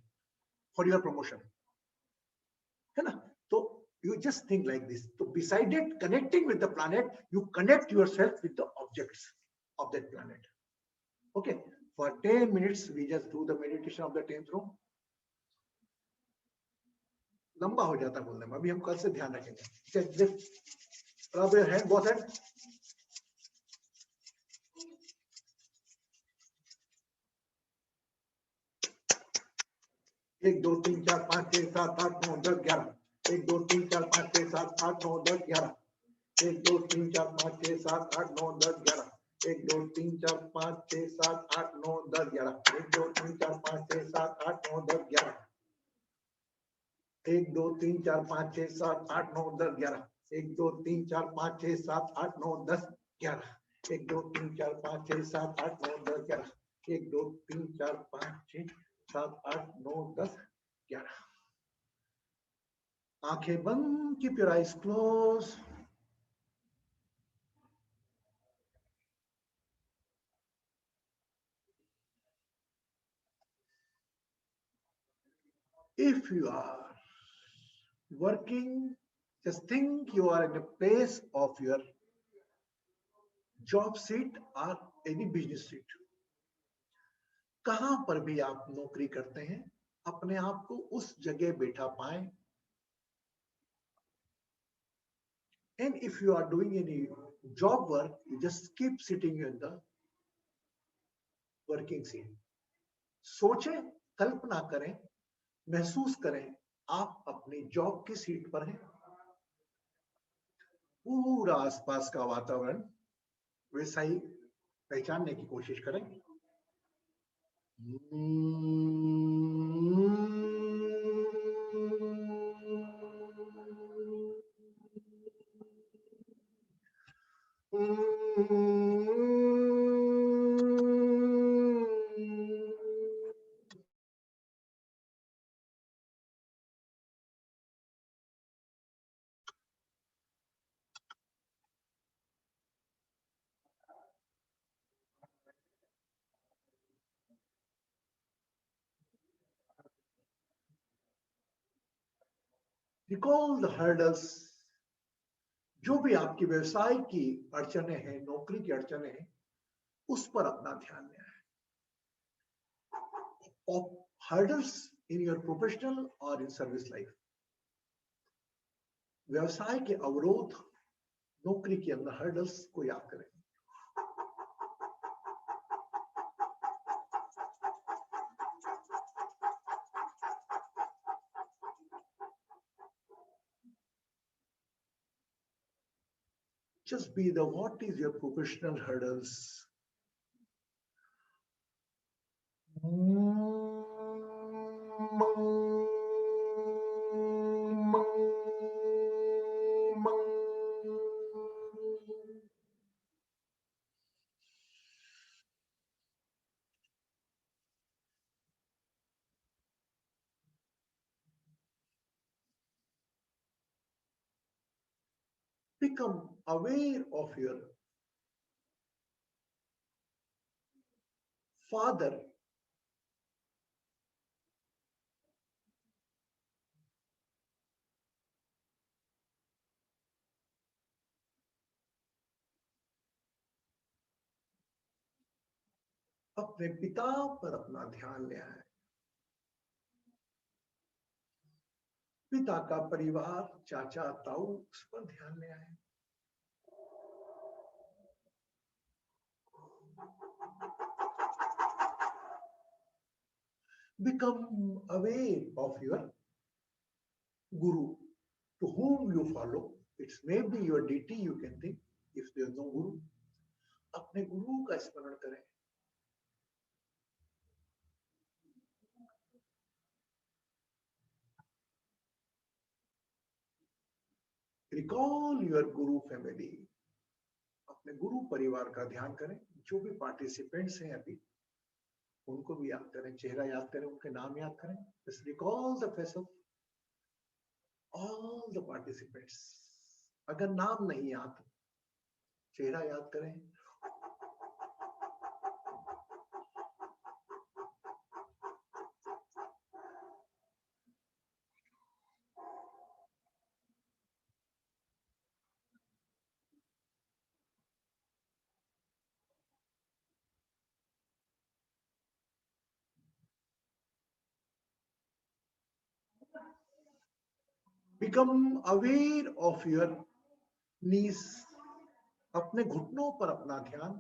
for your promotion, है ना? So you just think like this. So beside it, connecting with the planet, you connect yourself with the objects of that planet. Okay, for 10 minutes we just do the meditation of the 10th room. लंबा हो जाता बोलने में, अभी हम कल से ध्यान रखेंगे। Rub your hand, both hand. एक दो तीन चार पाँच छह सात आठ नौ दस ग्यारह। एक दो तीन चार पाँच छह सात आठ नौ दस ग्यारह। एक दो तीन चार पाँच छह सात आठ नौ दस ग्यारह। एक दो तीन चार पाँच छह सात आठ नौ दस ग्यारह। एक दो तीन चार पाँच छह सात आठ नौ दस ग्यारह। एक दो तीन चार पाँच छह सात आठ नौ दस ग्यारह। एक दो तीन चार पाँच छह सात आठ नौ दस ग्यारह। एक दो तीन चार पाँच छह सात आठ नौ दस ग्यारह। एक दो तीन चार पाँच छह 7 8 9 10 11। आंखें बंद, keep your eyes closed. If you are working, just think you are in a place of your job seat or any business seat. कहां पर भी आप नौकरी करते हैं, अपने आप को उस जगह बैठा पाए। And if you are doing any job work, you just keep sitting in the working seat. सोचें, कल्पना करें, महसूस करें आप अपनी जॉब की सीट पर हैं। पूरा आसपास का वातावरण वैसा ही पहचानने की कोशिश करें। Recall the hurdles, जो भी आपकी व्यवसाय की अड़चने हैं, नौकरी की अड़चने हैं, उस पर अपना ध्यान देना है। Hurdles in your professional or in service life, व्यवसाय के अवरोध, नौकरी के अंदर हर्डल्स को याद करें। Just be the what is your professional hurdles. Become aware of your father, अपने पिता पर अपना ध्यान ले आए। पिता का परिवार, चाचा ताऊ, उस पर ध्यान ले आए। Become aware of your guru, to whom you follow. It's maybe your deity, you can think, if there is no guru. अपने गुरु का स्मरण करें। Recall your guru family, अपने गुरु परिवार का ध्यान करें। जो भी पार्टिसिपेंट्स हैं अभी, उनको भी याद करें, चेहरा याद करें, उनके नाम याद करें। Just recall the face of all the participants. अगर नाम नहीं याद, चेहरा याद करें। Become aware of your knees, अपने घुटनों पर अपना ध्यान।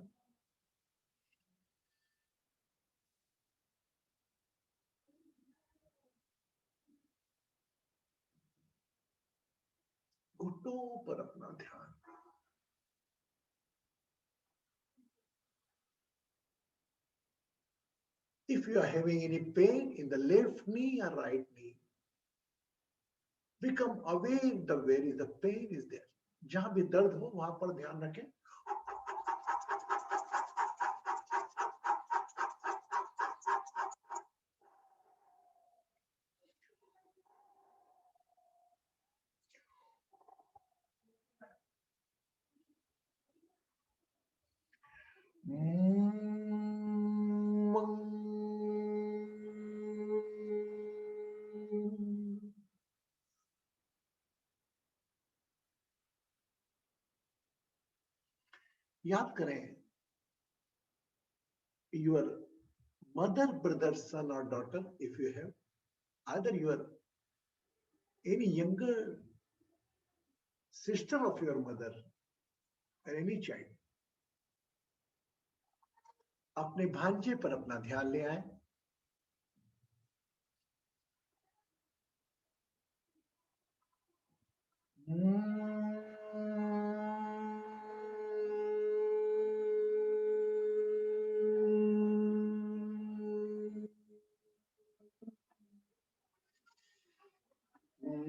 घुटनों पर अपना ध्यान। If you are having any pain in the left knee or right knee, become aware the where the pain is there. जहां भी दर्द हो वहां पर ध्यान रखें। याद करें, your mother, brother, son or daughter, if you have, either your any younger sister of your mother or any child, अपने भांजे पर अपना ध्यान ले आए। या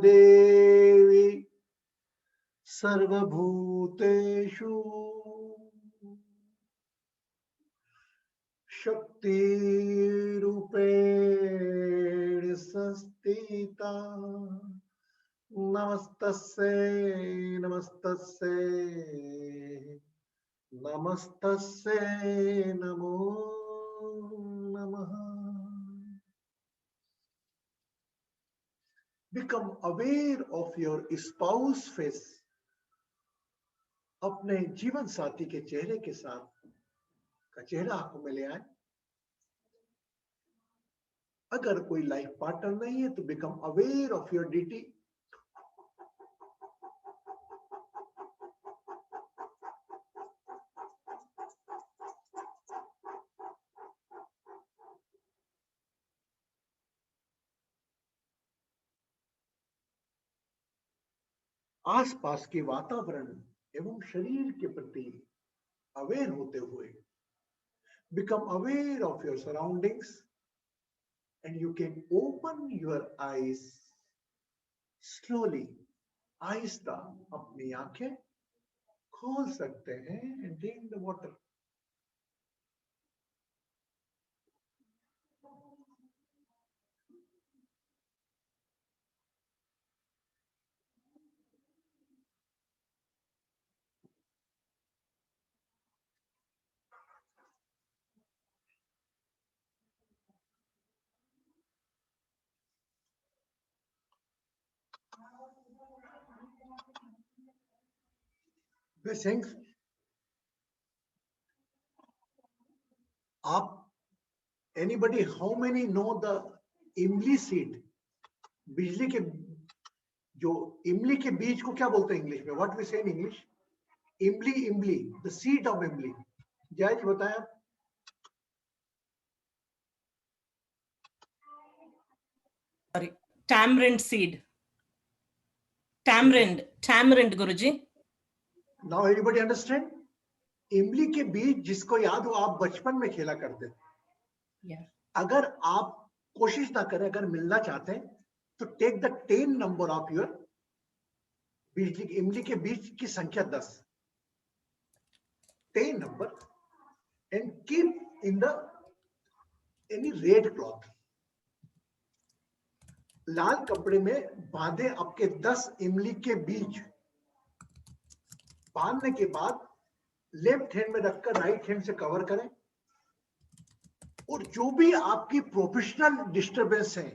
देवी सर्वभूतेषु शक्तिरूपेण संस्थिता नमस्तस्यै नमस्तस्यै नमस्तस्यै नमो नमः। Become aware of your spouse face. अपने जीवन साथी के चेहरे के साथ का चेहरा आंखों में ले आए। अगर कोई लाइफ पार्टनर नहीं है तो become aware of your duty. आसपास के वातावरण एवं शरीर के प्रति अवेयर होते हुए become aware of your surroundings and you can open your eyes slowly. आहिस्ता अपनी आंखें खोल सकते हैं and drink the water. Blessings. आप anybody how many know the इमली seed? बिजली के जो इमली के बीज को क्या बोलते हैं इंग्लिश में? What we say in English? इमली, इमली, the seed of इमली. जय जी बताएं आप. Sorry, tamarind seed. Tamarind गुरुजी. Now everybody understand? इमली के बीज जिसको याद हो आप बचपन में खेला करते थे। अगर आप कोशिश ना करें, अगर मिलना चाहते हैं तो take the 10 number of your इमली के बीज की संख्या 10, 10 number and keep in the any red cloth, लाल कपड़े में बांधे आपके 10 इमली के बीज। बांधने के बाद लेफ्ट हैंड में रखकर राइट हैंड से कवर करें और जो भी आपकी प्रोफेशनल डिस्टरबेंस है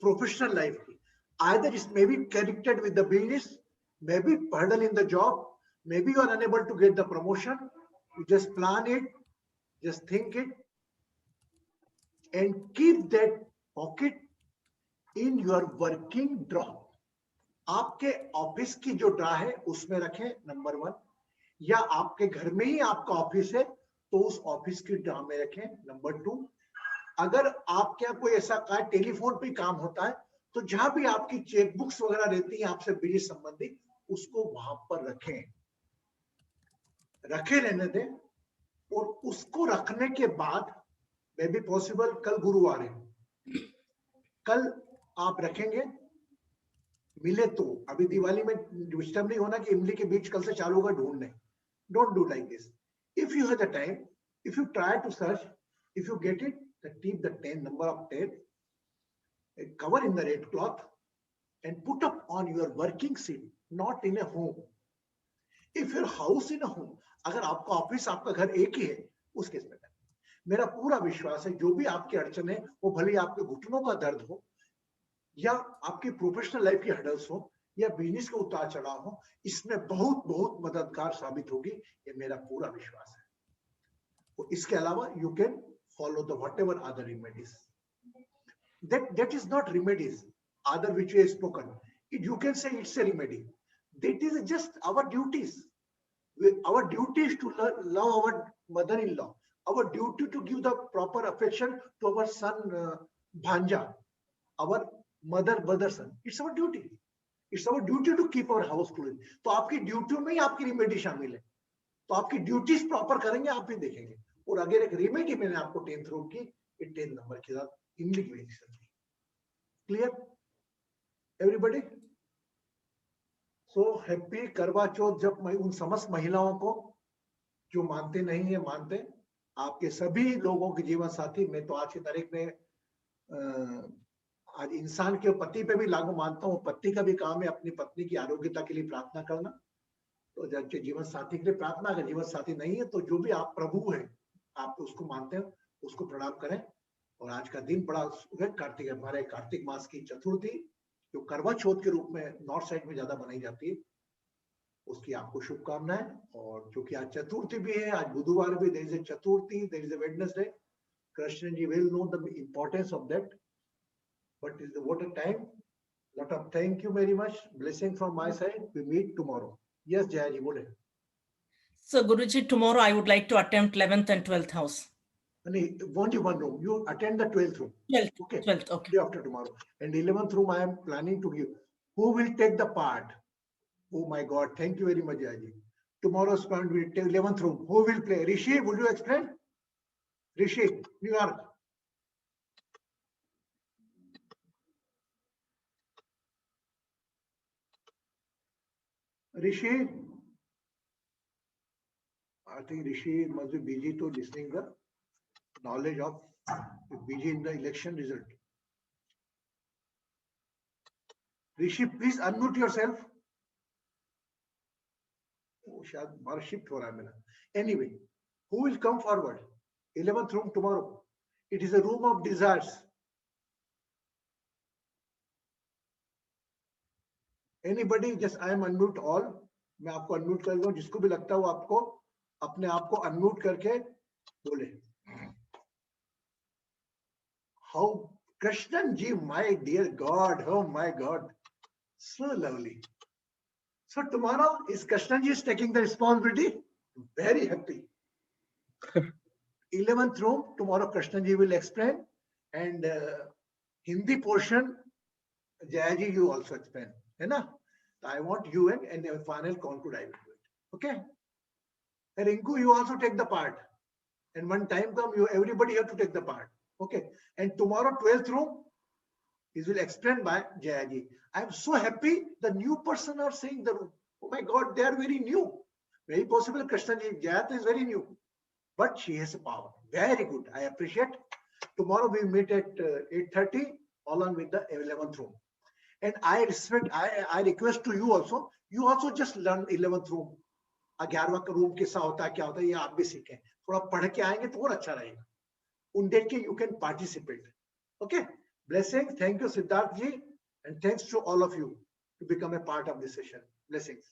प्रोफेशनल लाइफ की, either it may be connected with the business, maybe hurdle in the job, maybe you are unable to get the promotion, you just plan it, just think it and keep that pocket in your working drawer. आपके ऑफिस की जो ड्रा है उसमें रखें नंबर 1, या आपके घर में ही आपका ऑफिस है तो उस ऑफिस की ड्रा में रखें नंबर 2। अगर आपके यहाँ कोई ऐसा टेलीफोन पे काम होता है तो जहां भी आपकी चेकबुक्स वगैरह रहती हैं आपसे बिजनेस संबंधी, उसको वहां पर रखे रहने दें। और उसको रखने के बाद मे बी पॉसिबल कल गुरुवार है, कल आप रखेंगे, मिले तो अभी दिवाली में डिस्टर्ब नहीं होना कि इमली के बीच कल से चालू होगा ढूंढने। Don't do like this. If you have the time, if you try to search, if you get it, keep the 10 number of 10 cover in the red cloth and put up on your working seat, not in a home. If your house in a home, अगर आपका ऑफिस आपका घर एक ही है, उस केस में मेरा पूरा विश्वास है जो भी आपकी अड़चन है, वो भले आपके घुटनों का दर्द हो या आपकी प्रोफेशनल लाइफ की हर्डल्स हो या बिजनेस का उतार चढ़ाव हो, इसमें बहुत बहुत मददगार साबित होगी, ये मेरा पूरा विश्वास है। तो इसके अलावा you can follow the whatever other remedies, that is not remedies other which we have spoken. You can say it's a remedy. That is just our duties. Our duty is to love our mother-in-law. Our duty to give the proper affection to our son Bhanja, our brother son. It's our duty. It's our duty to keep our house clean. तो आपकी ड्यूटी में ही आपकी रेमेडी शामिल है। तो आपकी ड्यूटीज प्रॉपर करेंगे, आप भी देखेंगे। और अगर एक रेमेडी मैंने आपको 10th रूम की 10 नंबर के साथ क्लियर एवरीबॉडी? सो हैप्पी करवा चौथ। जब मैं उन समस्त महिलाओं को जो मानते नहीं है मानते, आपके सभी लोगों के जीवन साथी, मैं तो आज की तारीख में आज इंसान के पति पे भी लागू मानता हूँ। पति का भी काम है अपनी पत्नी की आरोग्यता के लिए प्रार्थना करना। तो जब जीवन साथी के लिए प्रार्थना, अगर जीवन साथी नहीं है तो जो भी आप प्रभु है, आप उसको मानते हैं, उसको प्रणाम करें। और आज का दिन बड़ा कार्तिक, हमारे कार्तिक मास की चतुर्थी जो करवा चौथ के रूप में नॉर्थ साइड में ज्यादा बनाई जाती है, उसकी आपको शुभकामनाएं। और जो कि आज चतुर्थी भी है, आज बुधवार भी, there is a Chaturthi, there is a Wednesday. Krishna ji will know the importance of that, but is what a time. Lot of thank you very much, blessing from my side. We meet tomorrow. Yes Jaya ji बोले। So Guruji, tomorrow I would like to attempt 11th and 12th house. Only one room. You attend the 12th room. 12th, okay. 12th, okay. Day after tomorrow. And 11th room I am planning to give. Who will take the part? Oh my God! Thank you very much, Jaji. Tomorrow's point will take 11th room. Who will play? Rishi, would you explain? Rishi, New York. Rishi, I think Rishi must be busy to listening the knowledge of busy in the election result. Rishi, please unmute yourself. Oh, शायद बार शिफ्ट हो रहा है मेरा। Anyway, who will come forward? 11th room tomorrow. It is a room of desires. Anybody? Just I am unmute all. मैं आपको unmute कर दूँ, जिसको भी लगता है वो आपको अपने आप को unmute करके बोले। How Krishnan ji, my dear God, oh my God, so lovely. So tomorrow is Krishnan ji is taking the responsibility. Very happy. 11th room tomorrow Krishnan ji will explain, and Hindi portion Jaya ji you also explain, है ना? I want you and the final conclude I will do it. Okay. And Rinku, you also take the part, and when time comes, you everybody have to take the part. Okay. And tomorrow 12th room is will explain by Jaya ji. I am so happy the new person are saying the room. Oh my God, they are very new. Very possible Krishnan ji, Jaya is very new, but she has a power. Very good. I appreciate. Tomorrow we meet at 8:30 along with the 11th room. And I request to you also just learn 11th room. 11वां रूम कैसा होता है, क्या होता है, ये आप भी सीखें। थोड़ा पढ़ के आएंगे तो और अच्छा रहेगा। उन डेट के you can participate. Okay. Blessings. Thank you, Siddharth ji, and thanks to all of you to become a part of this session. Blessings.